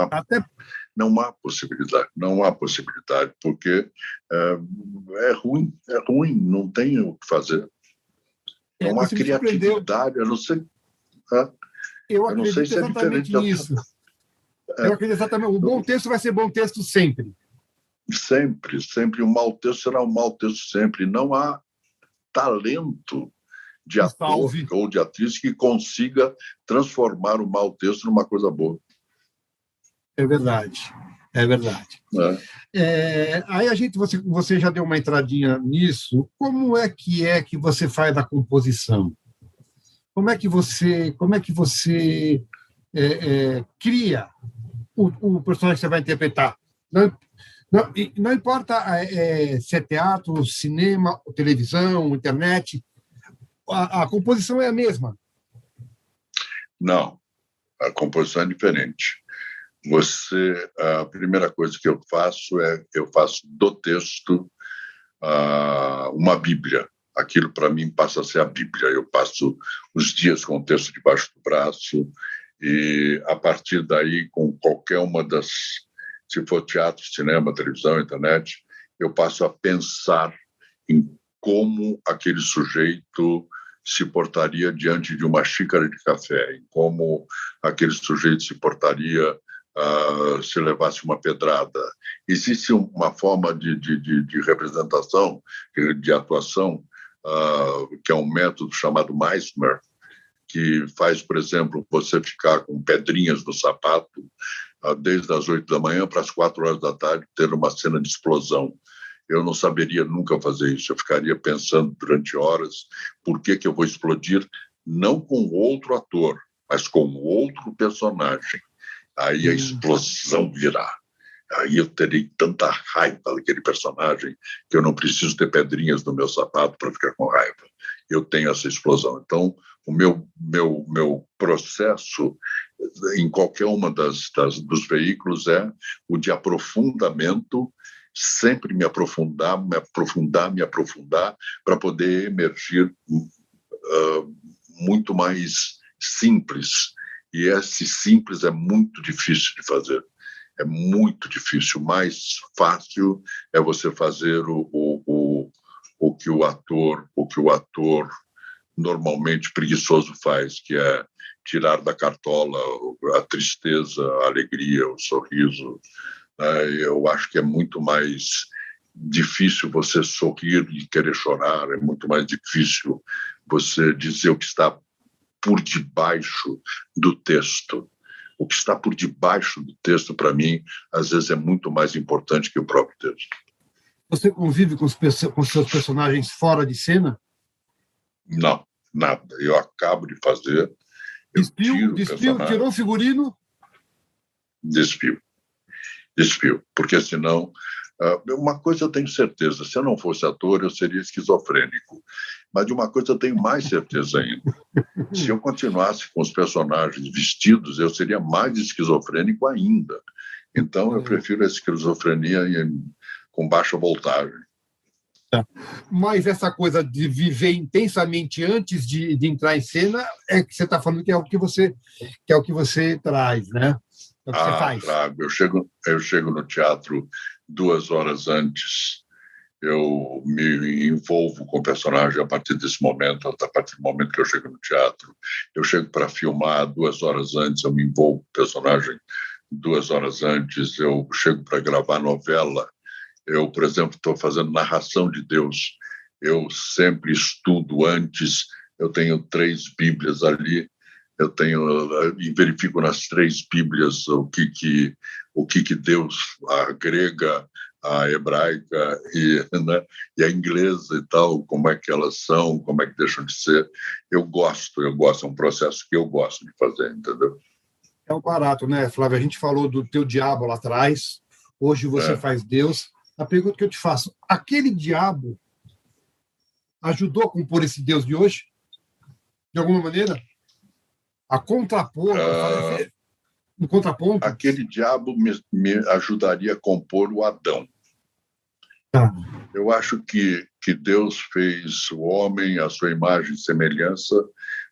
há possibilidade, porque é ruim, não tem o que fazer. Não há criatividade, eu não sei. Eu não sei acredito se é exatamente diferente. nisso. Eu acredito exatamente. O bom texto vai ser bom texto sempre. Sempre. Um mau texto será um mau texto sempre. Não há talento de ator ou de atriz que consiga transformar o mau texto numa coisa boa. É verdade. Aí você já deu uma entradinha nisso. Como é que você faz a composição? Como é que você cria o personagem que você vai interpretar? Não importa se é teatro, cinema, televisão, internet, a composição é a mesma. Não, a composição é diferente. A primeira coisa que eu faço do texto uma Bíblia. Aquilo, para mim, passa a ser a Bíblia. Eu passo os dias com o texto debaixo do braço e, a partir daí, com qualquer uma das... Se for teatro, cinema, televisão, internet, eu passo a pensar em como aquele sujeito se portaria diante de uma xícara de café, em como aquele sujeito se portaria se levasse uma pedrada. Existe uma forma de representação, de atuação, que é um método chamado Meisner, que faz, por exemplo, você ficar com pedrinhas no sapato desde as 8 da manhã para as 4 horas da tarde, ter uma cena de explosão. Eu não saberia nunca fazer isso. Eu ficaria pensando durante horas por que eu vou explodir, não com outro ator, mas com outro personagem. Aí a explosão virá. Aí eu terei tanta raiva daquele personagem que eu não preciso ter pedrinhas no meu sapato para ficar com raiva. Eu tenho essa explosão. Então, o meu processo em qualquer uma dos veículos é o de aprofundamento, sempre me aprofundar, para poder emergir muito mais simples. E esse simples é muito difícil de fazer. É muito difícil. O mais fácil é você fazer o que o ator normalmente preguiçoso faz, que é tirar da cartola a tristeza, a alegria, o sorriso. Eu acho que é muito mais difícil você sorrir e querer chorar, é muito mais difícil você dizer o que está por debaixo do texto. O que está por debaixo do texto, para mim, às vezes é muito mais importante que o próprio texto. Você convive com seus personagens fora de cena? Não, nada. Eu acabo de fazer. Despiu, tirou o figurino? Despiu. Porque senão... uma coisa eu tenho certeza, se eu não fosse ator, eu seria esquizofrênico. Mas de uma coisa eu tenho mais certeza ainda. Se eu continuasse com os personagens vestidos, eu seria mais esquizofrênico ainda. Então, eu prefiro a esquizofrenia com baixa voltagem. Mas essa coisa de viver intensamente antes de entrar em cena é que você está falando que é o que você traz, né? É o que você faz. Claro. Eu chego no teatro 2 horas antes. Eu me envolvo com o personagem a partir desse momento, a partir do momento que eu chego no teatro. Eu chego para filmar 2 horas antes, eu me envolvo com o personagem 2 horas antes. Eu chego para gravar novela. Eu, por exemplo, estou fazendo narração de Deus. Eu sempre estudo antes. Eu tenho 3 Bíblias ali. E verifico nas 3 Bíblias o que Deus, a grega, a hebraica e a inglesa e tal, como é que elas são, como é que deixam de ser. Eu gosto, é um processo que eu gosto de fazer, entendeu? É um barato, né, Flávio? A gente falou do teu diabo lá atrás, hoje você É. faz Deus. A pergunta que eu te faço, aquele diabo ajudou a compor esse Deus de hoje, de alguma maneira? A contrapor, Ah, um contraponto? aquele diabo me ajudaria a compor o Adão. Tá. Eu acho que Deus fez o homem à sua imagem e semelhança,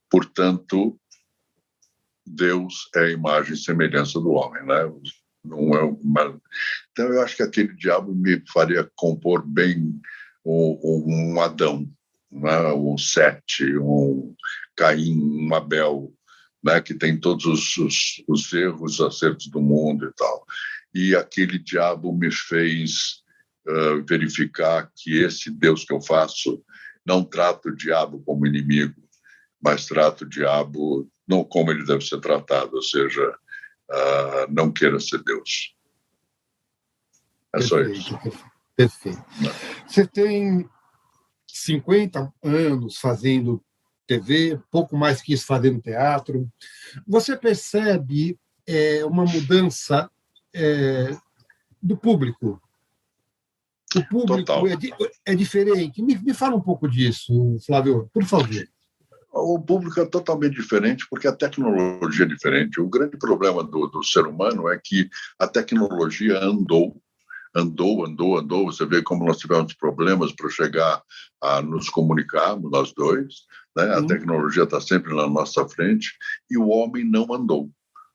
portanto, Deus é a imagem e semelhança do homem, né? Não é uma... Então, eu acho que aquele diabo me faria compor bem um Adão, né? Um Sete, um Caim, um Abel, né? Que tem todos os erros, os acertos do mundo e tal. E aquele diabo me fez verificar que esse Deus que eu faço não trata o diabo como inimigo, mas trata o diabo não como ele deve ser tratado, ou seja, não queira ser Deus. É só isso. Perfeito, perfeito. Você tem 50 anos fazendo TV, pouco mais que isso fazendo teatro. Você percebe uma mudança do público? O público Total. é diferente. Me fala um pouco disso, Flávio, por favor. O público é totalmente diferente porque a tecnologia é diferente. O grande problema do ser humano é que a tecnologia andou. Você vê como nós tivemos problemas para chegar a nos comunicarmos, nós dois. Né? A tecnologia está sempre na nossa frente e o homem não andou.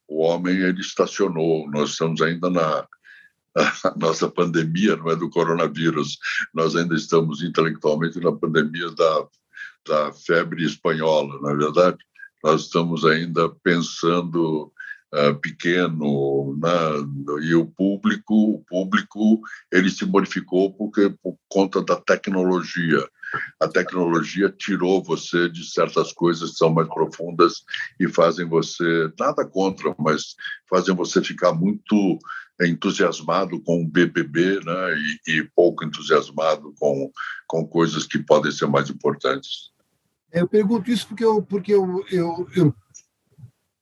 O homem ele estacionou. Nós estamos ainda na a nossa pandemia, não é do coronavírus. Nós ainda estamos intelectualmente na pandemia da febre espanhola, não é verdade? Nós estamos ainda pensando pequeno, né? E o público ele se modificou por conta da tecnologia. A tecnologia tirou você de certas coisas que são mais profundas e fazem você, nada contra, mas fazem você ficar muito entusiasmado com o BBB, né? E pouco entusiasmado com coisas que podem ser mais importantes. Eu pergunto isso porque eu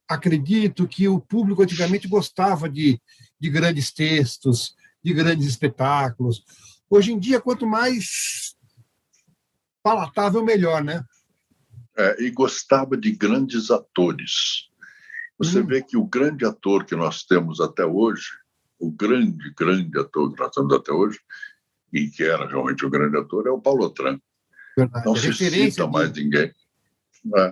acredito que o público antigamente gostava de grandes textos, de grandes espetáculos. Hoje em dia, quanto mais palatável, melhor, né? E gostava de grandes atores. Você vê que o grande ator que nós temos até hoje, o grande ator que nós temos até hoje, e que era realmente o grande ator, é o Paulo Otran. Verdade. Não se cita mais ninguém.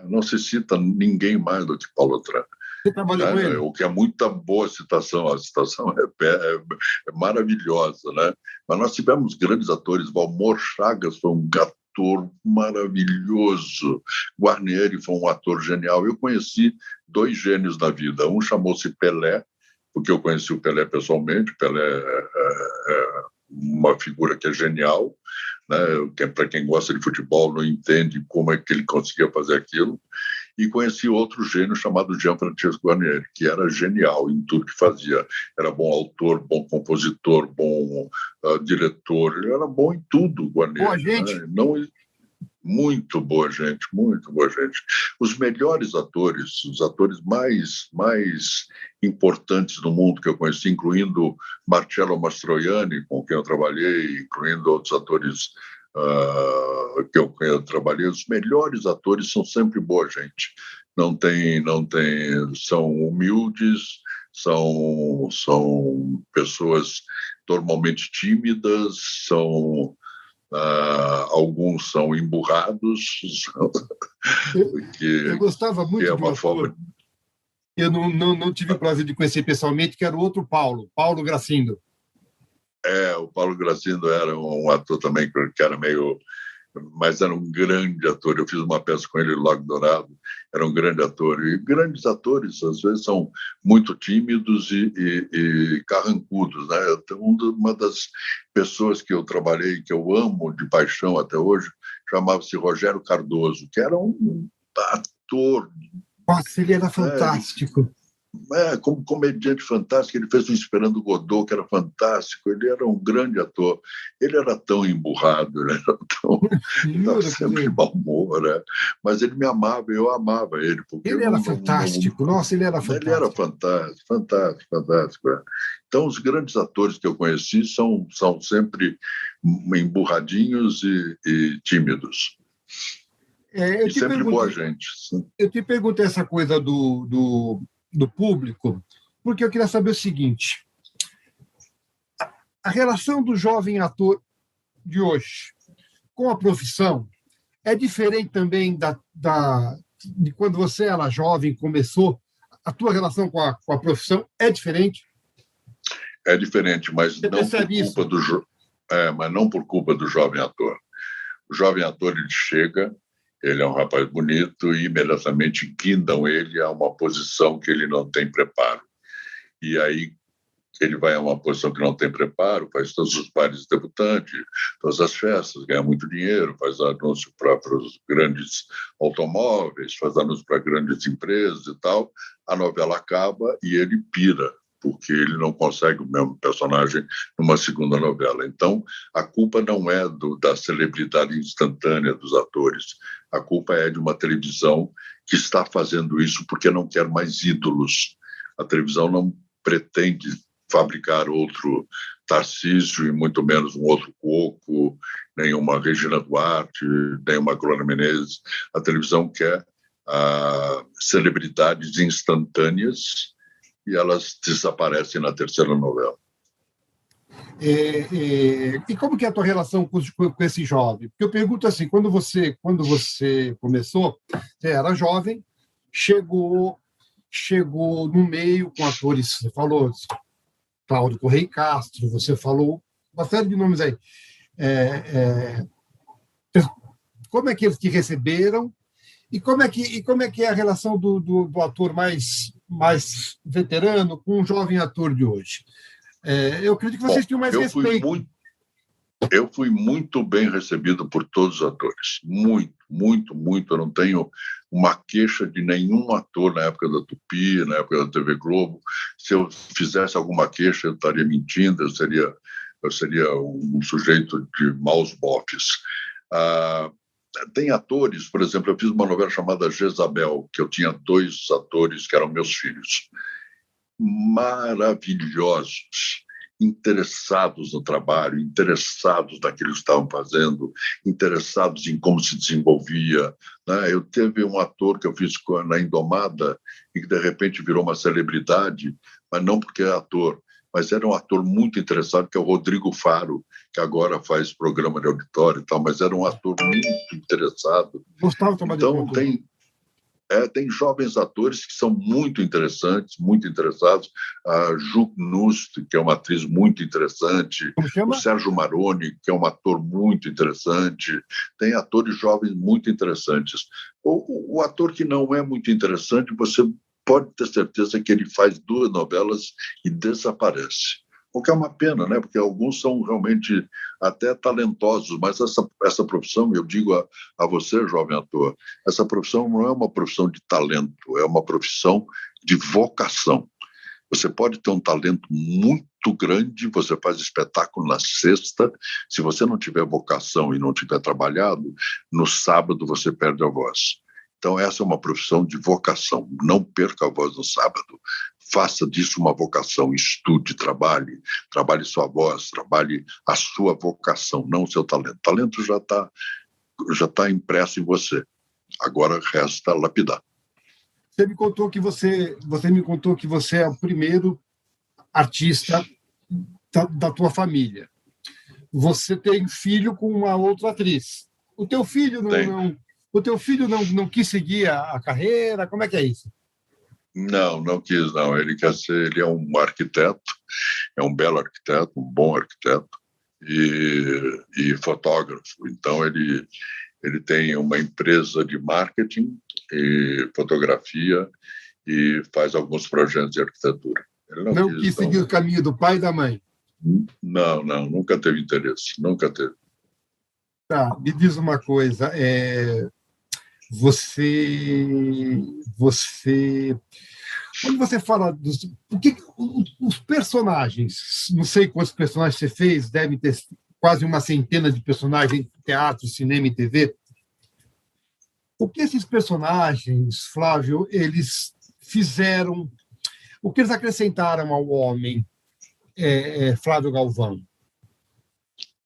Não se cita ninguém mais do que Paulo Otran. Você trabalhou com ele? O que é muita boa citação. A citação é maravilhosa, né? Mas nós tivemos grandes atores. Valmor Chagas foi um ator maravilhoso. Guarnieri foi um ator genial. Eu conheci dois gênios da vida. Um chamou-se Pelé, porque eu conheci o Pelé pessoalmente. Pelé é uma figura que é genial, né? Para quem gosta de futebol não entende como é que ele conseguia fazer aquilo. E conheci outro gênio chamado Gianfrancesco Guarnieri, que era genial em tudo que fazia. Era bom autor, bom compositor, bom diretor. Ele era bom em tudo, Guarnieri. Boa gente. Né? Não, muito boa gente, muito boa gente. Os melhores atores, os atores mais importantes do mundo que eu conheci, incluindo Marcello Mastroianni, com quem eu trabalhei, incluindo outros atores que eu trabalhei, os melhores atores são sempre boa gente. Não tem, são humildes, são pessoas normalmente tímidas, são alguns são emburrados, eu gostava muito é de um uma ator. forma. Eu não tive o prazer de conhecer pessoalmente, que era o outro Paulo Gracindo. O Paulo Gracindo era um ator também que era meio... Mas era um grande ator. Eu fiz uma peça com ele, Lago Dourado. Era um grande ator. E grandes atores, às vezes, são muito tímidos e carrancudos. Né? Uma das pessoas que eu trabalhei, que eu amo de paixão até hoje, chamava-se Rogério Cardoso, que era um ator. Nossa, ele era fantástico. como comediante fantástico, ele fez o Esperando Godot, que era fantástico. Ele era um grande ator. Ele era tão emburrado, ele era tão... estava sempre de mau humor, né? Mas ele me amava, eu amava ele. Porque Ele era fantástico. Nossa, ele era fantástico. Ele era fantástico, fantástico, fantástico. É. Então, os grandes atores que eu conheci são sempre emburradinhos e tímidos. E sempre boa gente. Eu te perguntei essa coisa do público, porque eu queria saber o seguinte: a relação do jovem ator de hoje com a profissão é diferente também de quando você era jovem, começou? A tua relação com a profissão é diferente? É diferente, mas não por culpa do jovem ator. O jovem ator, ele chega, ele é um rapaz bonito e imediatamente guindam ele a uma posição que ele não tem preparo. E aí ele vai a uma posição que não tem preparo, faz todos os bailes de debutante, todas as festas, ganha muito dinheiro, faz anúncio para os grandes automóveis, faz anúncio para grandes empresas e tal. A novela acaba e ele pira, porque ele não consegue o mesmo personagem numa segunda novela. Então, a culpa não é da celebridade instantânea dos atores. A culpa é de uma televisão que está fazendo isso porque não quer mais ídolos. A televisão não pretende fabricar outro Tarcísio e muito menos um outro Coco, nem uma Regina Duarte, nem uma Glória Menezes. A televisão quer celebridades instantâneas e elas desaparecem na terceira novela. E como que é a tua relação com esse jovem? Porque eu pergunto assim, quando você começou, você era jovem, chegou no meio com atores, você falou Cláudio Correia Castro, você falou uma série de nomes aí. Como é que eles te receberam? E como é que é a relação do ator mais veterano com o jovem ator de hoje? Eu acredito que vocês tinham mais respeito. Eu fui muito bem recebido por todos os atores. Muito, muito, muito. Eu não tenho uma queixa de nenhum ator na época da Tupi, na época da TV Globo. Se eu fizesse alguma queixa, eu estaria mentindo, eu seria um sujeito de maus bofes. Tem atores, por exemplo, eu fiz uma novela chamada Jezabel, que eu tinha 2 atores que eram meus filhos. Maravilhosos, interessados no trabalho, interessados naquilo que estavam fazendo, interessados em como se desenvolvia. Né? Eu teve um ator que eu fiz na Indomada e que, de repente, virou uma celebridade, mas não porque é ator, mas era um ator muito interessado, que é o Rodrigo Faro, que agora faz programa de auditório e tal, mas era um ator muito interessado. Gostava de tomar então, tem jovens atores que são muito interessantes, muito interessados. A Ju Nust, que é uma atriz muito interessante. Como chama? O Sérgio Maroni, que é um ator muito interessante. Tem atores jovens muito interessantes. O ator que não é muito interessante, você pode ter certeza que ele faz 2 novelas e desaparece. O que é uma pena, né? Porque alguns são realmente até talentosos, mas essa profissão, eu digo a você, jovem ator, essa profissão não é uma profissão de talento, é uma profissão de vocação. Você pode ter um talento muito grande, você faz espetáculo na sexta, se você não tiver vocação e não tiver trabalhado, no sábado você perde a voz. Então, essa é uma profissão de vocação. Não perca a voz no sábado. Faça disso uma vocação. Estude, trabalhe sua voz, trabalhe a sua vocação, não o seu talento. O talento já tá impresso em você. Agora resta lapidar. Você me contou que você é o primeiro artista da tua família. Você tem filho com uma outra atriz. O teu filho não quis seguir a carreira? Como é que é isso? Não quis, não. Ele é um arquiteto, é um belo arquiteto, um bom arquiteto e fotógrafo. Então, ele tem uma empresa de marketing e fotografia e faz alguns projetos de arquitetura. Ele não quis seguir o caminho do pai e da mãe? Não, nunca teve interesse, nunca teve. Tá, me diz uma coisa, você Quando você fala dos... Por que os personagens, não sei quantos personagens você fez, deve ter quase uma centena de personagens em teatro, cinema e TV. O que esses personagens, Flávio, eles fizeram, o que eles acrescentaram ao homem, Flávio Galvão?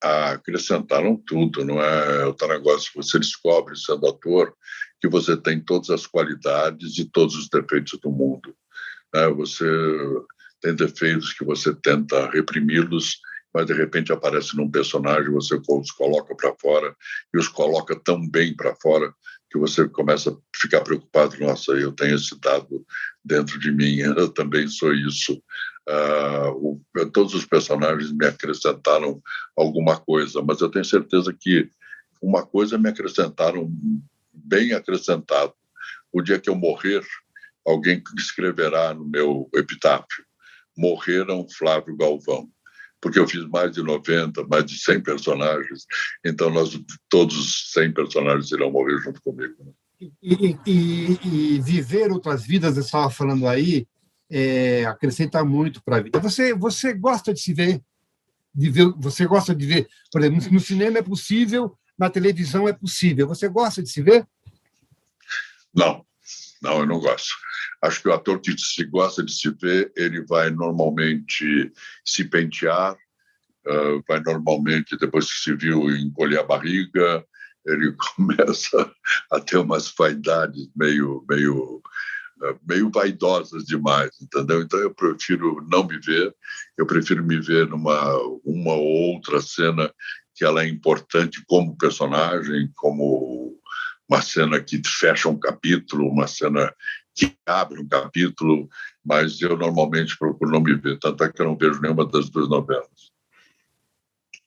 Acrescentaram tudo, não é? O negócio que você descobre, sendo ator, que você tem todas as qualidades e todos os defeitos do mundo. Né? Você tem defeitos que você tenta reprimi-los, mas de repente aparece num personagem, você os coloca para fora e os coloca tão bem para fora que você começa a ficar preocupado. Nossa, eu tenho esse dado dentro de mim, eu também sou isso. Todos os personagens me acrescentaram alguma coisa, mas eu tenho certeza que uma coisa me acrescentaram bem acrescentado. O dia que eu morrer, alguém escreverá no meu epitáfio: morreram Flávio Galvão, porque eu fiz mais de 90, mais de 100 personagens, então todos os 100 personagens irão morrer junto comigo. Né? E viver outras vidas, você estava falando aí, acrescenta muito para a vida. Você gosta de se ver, você gosta de ver, por exemplo, no cinema é possível, na televisão é possível. Você gosta de se ver? Não, eu não gosto. Acho que o ator que se gosta de se ver, ele vai normalmente se pentear, vai normalmente, depois que se viu, encolher a barriga, ele começa a ter umas vaidades meio vaidosas demais, entendeu? Então eu prefiro não me ver, eu prefiro me ver numa uma ou outra cena que ela é importante como personagem, como uma cena que fecha um capítulo, uma cena que abre um capítulo, mas eu normalmente procuro não me ver, tanto é que eu não vejo nenhuma das duas novelas.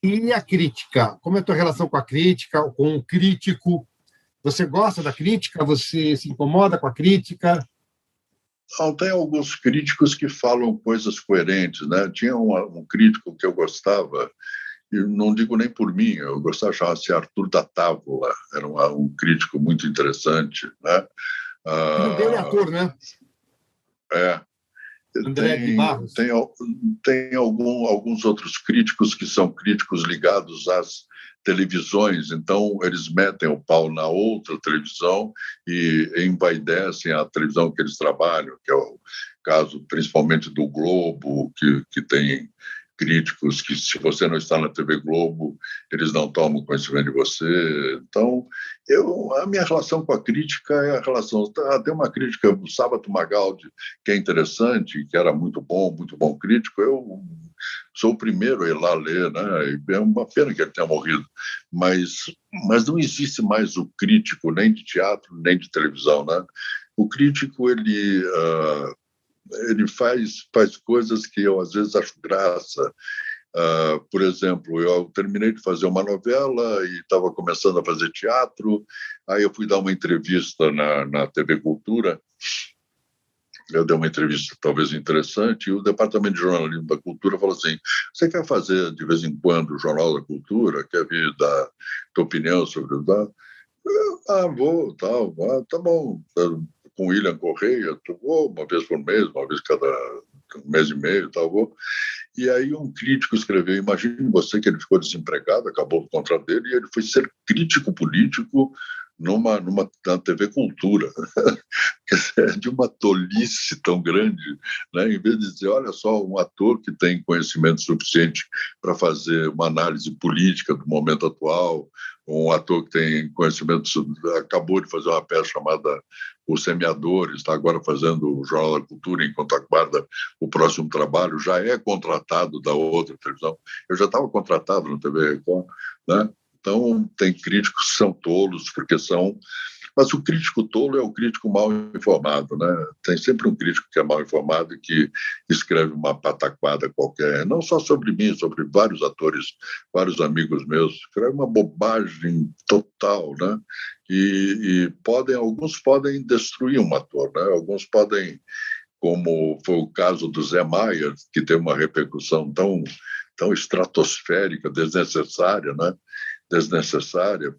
E a crítica? Como é a tua relação com a crítica, com o crítico? Você gosta da crítica? Você se incomoda com a crítica? Não, tem alguns críticos que falam coisas coerentes, né? Tinha um crítico que eu gostava, e não digo nem por mim, eu gostava, chamava-se Arthur da Távola, era um crítico muito interessante, né? O filho dele é ator, né? André de Barros. Tem alguns outros críticos que são críticos ligados às televisões, então eles metem o pau na outra televisão e envaidecem a televisão que eles trabalham, que é o caso principalmente do Globo, que tem críticos que, se você não está na TV Globo, eles não tomam conhecimento de você. Então, a minha relação com a crítica é a relação... Tem uma crítica do Sábato Magaldi, que é interessante, que era muito bom crítico. Eu sou o primeiro a ir lá ler, né? É uma pena que ele tenha morrido. Mas não existe mais o crítico, nem de teatro, nem de televisão, né? O crítico, ele faz coisas que eu, às vezes, acho graça. Por exemplo, eu terminei de fazer uma novela e estava começando a fazer teatro, aí eu fui dar uma entrevista na TV Cultura. Eu dei uma entrevista talvez interessante e o Departamento de Jornalismo da Cultura falou assim: você quer fazer de vez em quando o Jornal da Cultura? Quer vir dar tua opinião sobre o... vou, tal, tá bom. Com o William Correia, vou uma vez por mês, uma vez cada um mês e meio, tal, vou. E aí um crítico escreveu: imagine você que ele ficou desempregado, acabou o contrato dele, e ele foi ser crítico político na TV Cultura. De uma tolice tão grande, né? Em vez de dizer, olha só, um ator que tem conhecimento suficiente para fazer uma análise política do momento atual, um ator que tem conhecimento, acabou de fazer uma peça chamada Os Semeadores, está agora fazendo o Jornal da Cultura enquanto aguarda o próximo trabalho, já é contratado da outra televisão. Eu já estava contratado na TV Record, né? Então, tem críticos que são tolos, porque são... Mas o crítico tolo é o crítico mal informado, né? Tem sempre um crítico que é mal informado e que escreve uma pataquada qualquer, não só sobre mim, sobre vários atores, vários amigos meus, escreve uma bobagem total, né? E alguns podem destruir um ator, né? Alguns podem, como foi o caso do Zé Maia, que teve uma repercussão tão estratosférica, desnecessária, né?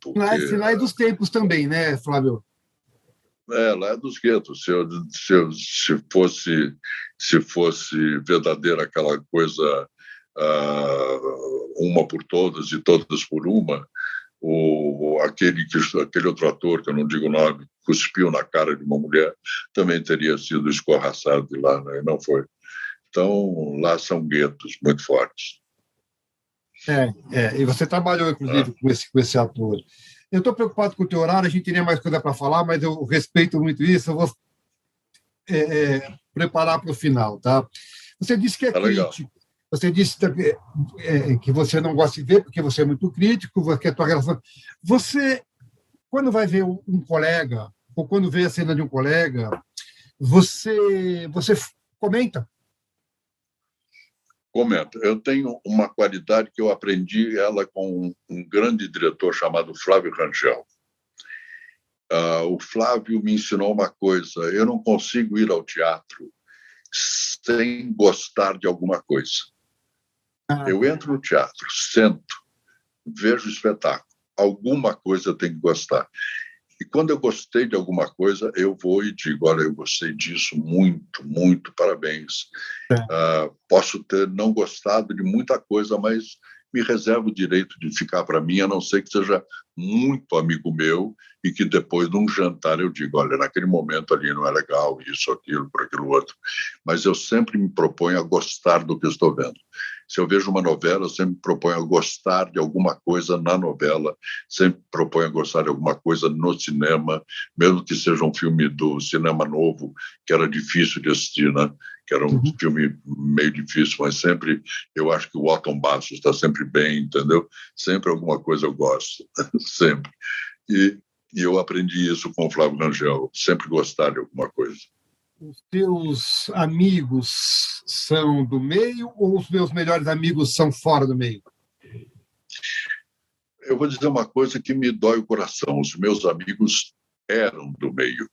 Porque... Sinais dos tempos também, né, Flávio? Lá é dos guetos. Se fosse verdadeira aquela coisa, uma por todas e todas por uma, aquele outro ator, que eu não digo o nome, cuspiu na cara de uma mulher, também teria sido escorraçado de lá, né? Não foi. Então, lá são guetos muito fortes. E você trabalhou, inclusive, com esse ator. Eu estou preocupado com o teu horário, a gente teria mais coisa para falar, mas eu respeito muito isso, eu vou preparar para o final, tá? Você disse que é crítico, você disse que você não gosta de ver porque você é muito crítico, que a tua relação... Você, quando vai ver um colega, ou quando vê a cena de um colega, você comenta? Comenta. Eu tenho uma qualidade que eu aprendi ela com um grande diretor chamado Flávio Rangel. O Flávio me ensinou uma coisa: eu não consigo ir ao teatro sem gostar de alguma coisa. Eu entro no teatro, sento, vejo o espetáculo, alguma coisa eu tenho que gostar. E quando eu gostei de alguma coisa, eu vou e digo: olha, eu gostei disso muito, muito, parabéns. Posso ter não gostado de muita coisa, mas me reservo o direito de ficar para mim, a não ser que seja muito amigo meu e que depois de um jantar eu digo: olha, naquele momento ali não é legal, isso, aquilo, por aquilo outro. Mas eu sempre me proponho a gostar do que estou vendo. Se eu vejo uma novela, eu sempre me proponho a gostar de alguma coisa na novela, sempre me proponho a gostar de alguma coisa no cinema, mesmo que seja um filme do cinema novo, que era difícil de assistir, né? Que era um filme meio difícil, mas sempre eu acho que o Otton Bastos está sempre bem, entendeu? Sempre alguma coisa eu gosto, sempre. E eu aprendi isso com o Flávio Rangel, sempre gostar de alguma coisa. Os teus amigos são do meio ou os meus melhores amigos são fora do meio? Eu vou dizer uma coisa que me dói o coração. Os meus amigos eram do meio.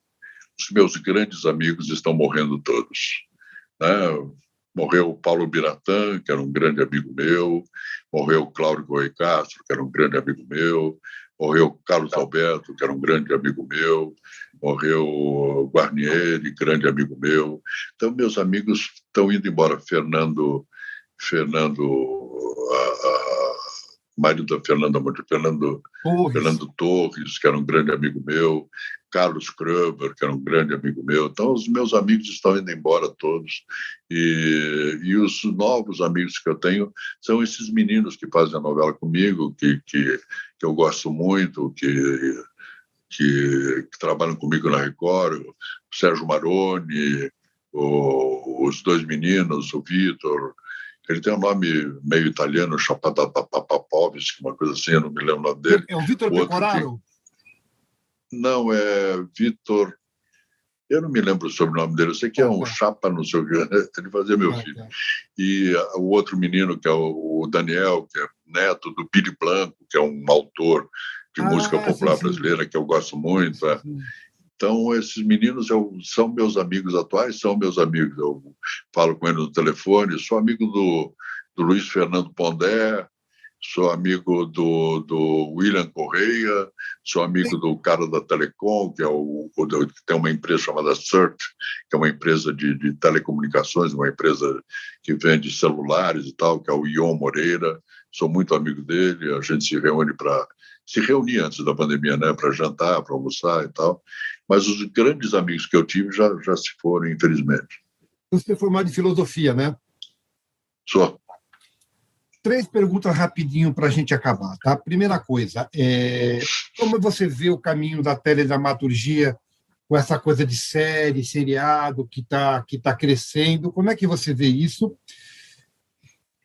Os meus grandes amigos estão morrendo todos, né? Morreu o Paulo Biratã, que era um grande amigo meu, morreu o Cláudio Correia Castro, que era um grande amigo meu, morreu o Carlos Alberto, que era um grande amigo meu, morreu o Guarnieri, grande amigo meu. Então, meus amigos estão indo embora. Fernando marido da Fernando Torres, que era um grande amigo meu, Carlos Kröber, que era um grande amigo meu. Então, os meus amigos estão indo embora todos. E os novos amigos que eu tenho são esses meninos que fazem a novela comigo, que eu gosto muito, que trabalham comigo na Record, o Sérgio Maroni, os dois meninos, o Vitor. Ele tem um nome meio italiano, Chapatapapovski, uma coisa assim, eu não me lembro o nome dele. É o Vitor Pecoraro? Não, é Vitor... Eu não me lembro o sobrenome dele, eu sei que é um chapa, não sei o que, ele fazia meu filho. E o outro menino, que é o Daniel, que é neto do Billy Blanco, que é um autor de música popular brasileira, que eu gosto muito. Então, esses meninos são meus amigos atuais, são meus amigos. Eu falo com eles no telefone, sou amigo do Luiz Fernando Pondé, sou amigo do William Correia, sou amigo do cara da Telecom, que tem uma empresa chamada Search, que é uma empresa de telecomunicações, uma empresa que vende celulares e tal, que é o Ion Moreira. Sou muito amigo dele, a gente se reunia antes da pandemia, né, para jantar, para almoçar e tal. Mas os grandes amigos que eu tive já se foram, infelizmente. Você é formado em filosofia, né? Sou. 3 perguntas rapidinho para a gente acabar, tá? Primeira coisa, como você vê o caminho da teledramaturgia com essa coisa de série, seriado que tá crescendo? Como é que você vê isso?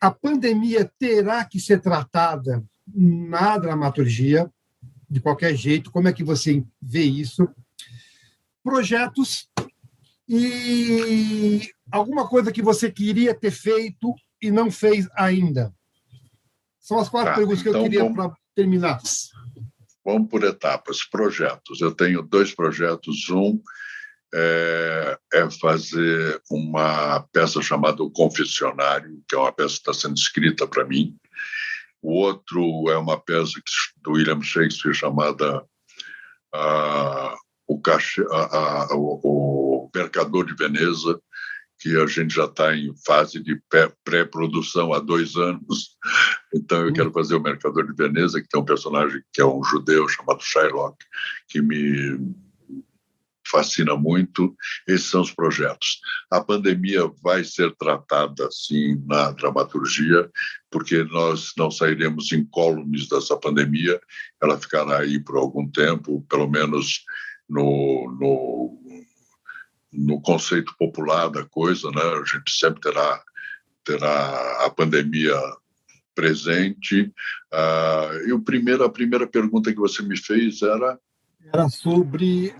A pandemia terá que ser tratada na dramaturgia, de qualquer jeito. Como é que você vê isso? Projetos e alguma coisa que você queria ter feito e não fez ainda. São as 4 perguntas que eu queria para terminar. Vamos por etapas. Projetos. Eu tenho 2 projetos. Um é fazer uma peça chamada O Confessionário, que é uma peça que está sendo escrita para mim. O outro é uma peça do William Shakespeare chamada o Mercador de Veneza, que a gente já está em fase de pré-produção há 2 anos. Então, eu quero fazer o Mercador de Veneza, que tem um personagem que é um judeu chamado Shylock, que me fascina muito. Esses são os projetos. A pandemia vai ser tratada, sim, na dramaturgia, porque nós não sairemos incólumes dessa pandemia. Ela ficará aí por algum tempo, pelo menos no conceito popular da coisa, né? A gente sempre terá a pandemia presente. E a primeira pergunta que você me fez era sobre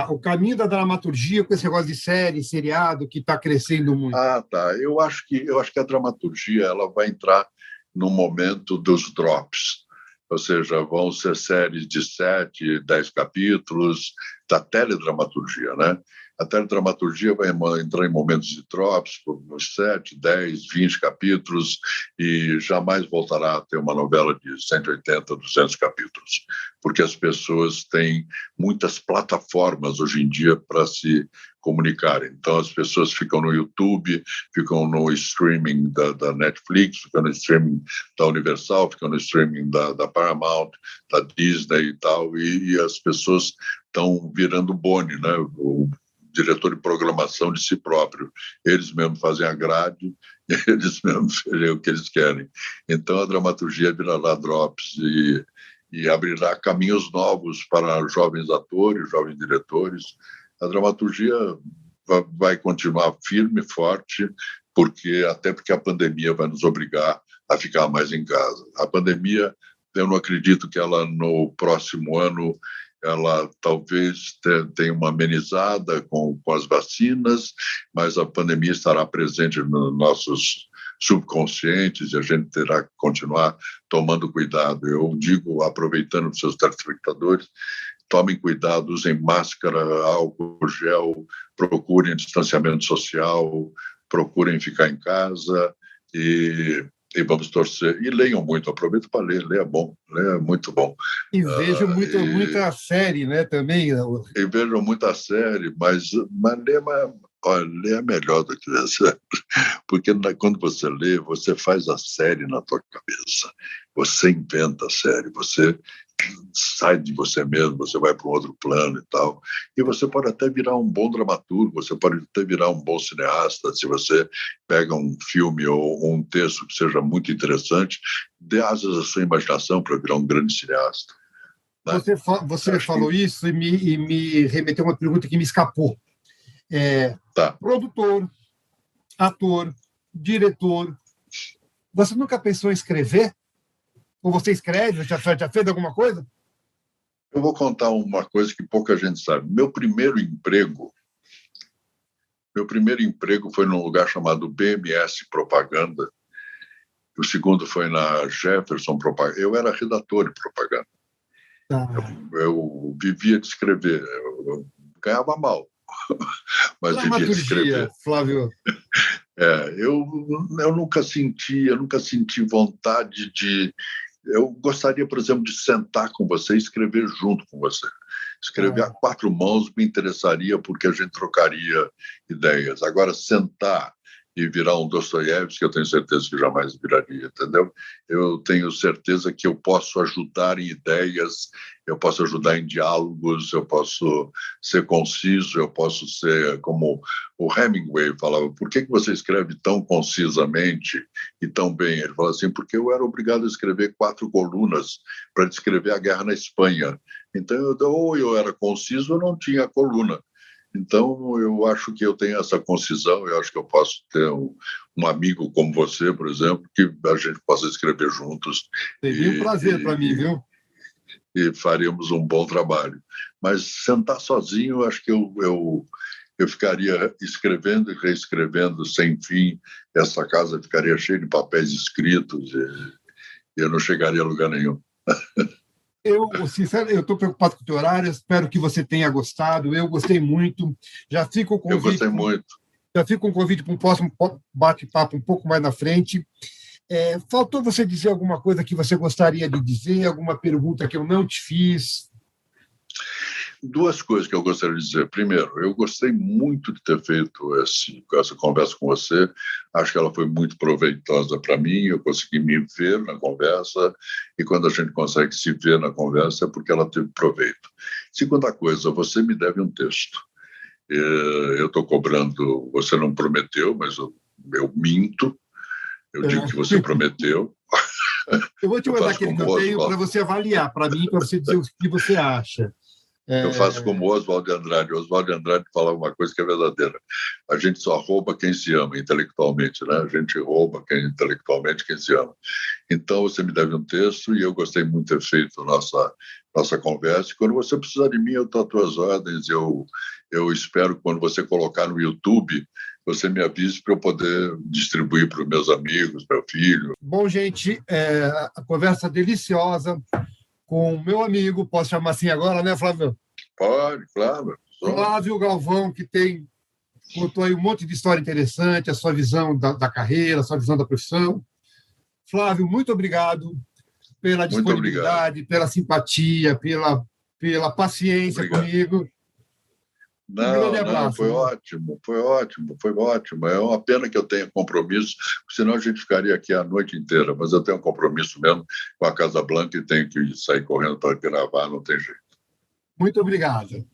o caminho da dramaturgia com esse negócio de série, seriado, que está crescendo muito. Tá. Eu acho que a dramaturgia ela vai entrar no momento dos drops. Ou seja, vão ser séries de 7, 10 capítulos da teledramaturgia, né? A teledramaturgia vai entrar em momentos de drops, por 7, 10, 20 capítulos, e jamais voltará a ter uma novela de 180, 200 capítulos, porque as pessoas têm muitas plataformas hoje em dia para se comunicarem. Então, as pessoas ficam no YouTube, ficam no streaming da Netflix, ficam no streaming da Universal, ficam no streaming da Paramount, da Disney e tal, e as pessoas estão virando Boni, né? O diretor de programação de si próprio. Eles mesmos fazem a grade, eles mesmos fazem o que eles querem. Então, a dramaturgia virará drops e abrirá caminhos novos para jovens atores, jovens diretores. A dramaturgia vai continuar firme e forte, até porque a pandemia vai nos obrigar a ficar mais em casa. A pandemia, eu não acredito que ela, no próximo ano, ela talvez tenha uma amenizada com as vacinas, mas a pandemia estará presente nos nossos subconscientes e a gente terá que continuar tomando cuidado. Eu digo, aproveitando os seus telespectadores, tomem cuidado, usem máscara, álcool gel, procurem distanciamento social, procurem ficar em casa e vamos torcer. E leiam muito, aproveita para ler é bom, ler é muito bom. E vejam muita série, né, também. E vejam muita série, mas ler é melhor do que ler, porque quando você lê, você faz a série na tua cabeça, você inventa a série, você sai de você mesmo, você vai para um outro plano e tal. E você pode até virar um bom dramaturgo, você pode até virar um bom cineasta, se você pega um filme ou um texto que seja muito interessante, dê asas à sua imaginação para virar um grande cineasta. Né? Você falou isso e me remeteu a uma pergunta que me escapou. Produtor, ator, diretor, você nunca pensou em escrever? Ou você escreve? Já fez alguma coisa? Eu vou contar uma coisa que pouca gente sabe. Meu primeiro emprego foi num lugar chamado BMS Propaganda. O segundo foi na Jefferson Propaganda. Eu era redator de propaganda. Eu vivia de escrever. Eu ganhava mal, mas vivia de escrever. Flávio. Eu nunca senti vontade de... Eu gostaria, por exemplo, de sentar com você e escrever junto com você. Escrever a 4 mãos me interessaria porque a gente trocaria ideias. Agora, sentar e virar um Dostoiévski, eu tenho certeza que jamais viraria, entendeu? Eu tenho certeza que eu posso ajudar em ideias, eu posso ajudar em diálogos, eu posso ser conciso, eu posso ser como o Hemingway falava, por que você escreve tão concisamente e tão bem? Ele falou assim, porque eu era obrigado a escrever 4 colunas para descrever a guerra na Espanha. Então, ou eu era conciso ou não tinha coluna. Então, eu acho que eu tenho essa concisão, eu acho que eu posso ter um amigo como você, por exemplo, que a gente possa escrever juntos. Seria um prazer para mim, viu? E faríamos um bom trabalho. Mas sentar sozinho, eu acho que eu ficaria escrevendo e reescrevendo sem fim, essa casa ficaria cheia de papéis escritos e eu não chegaria a lugar nenhum. Eu estou preocupado com o teu horário, espero que você tenha gostado. Eu gostei muito. Já fica o convite. Eu gostei muito. Já fica um convite para um próximo bate-papo um pouco mais na frente. Faltou você dizer alguma coisa que você gostaria de dizer, alguma pergunta que eu não te fiz? Duas coisas que eu gostaria de dizer. Primeiro, eu gostei muito de ter feito essa conversa com você. Acho que ela foi muito proveitosa para mim. Eu consegui me ver na conversa. E quando a gente consegue se ver na conversa é porque ela teve proveito. Segunda coisa, você me deve um texto. Eu estou cobrando... Você não prometeu, mas eu minto. Eu digo que você prometeu. Eu vou te mandar aquele que eu tenho para você avaliar, para mim, para você dizer o que você acha. Eu faço como o Oswald de Andrade. O Oswald de Andrade fala uma coisa que é verdadeira. A gente só rouba quem se ama intelectualmente, né? A gente rouba intelectualmente quem se ama. Então, você me deve um texto e eu gostei muito de ter feito nossa conversa. E quando você precisar de mim, eu estou às tuas ordens. Eu espero que quando você colocar no YouTube, você me avise para eu poder distribuir para os meus amigos, meu filho. Bom, gente, a conversa deliciosa com o meu amigo, posso chamar assim agora, né, Flávio? Pode, claro. Flávio Galvão, que contou aí um monte de história interessante, a sua visão da carreira, a sua visão da profissão. Flávio, muito obrigado pela disponibilidade, pela simpatia, pela paciência comigo. Um grande abraço. Foi ótimo. É uma pena que eu tenha compromisso, senão a gente ficaria aqui a noite inteira, mas eu tenho um compromisso mesmo com a Casa Blanca e tenho que sair correndo para gravar, não tem jeito. Muito obrigado.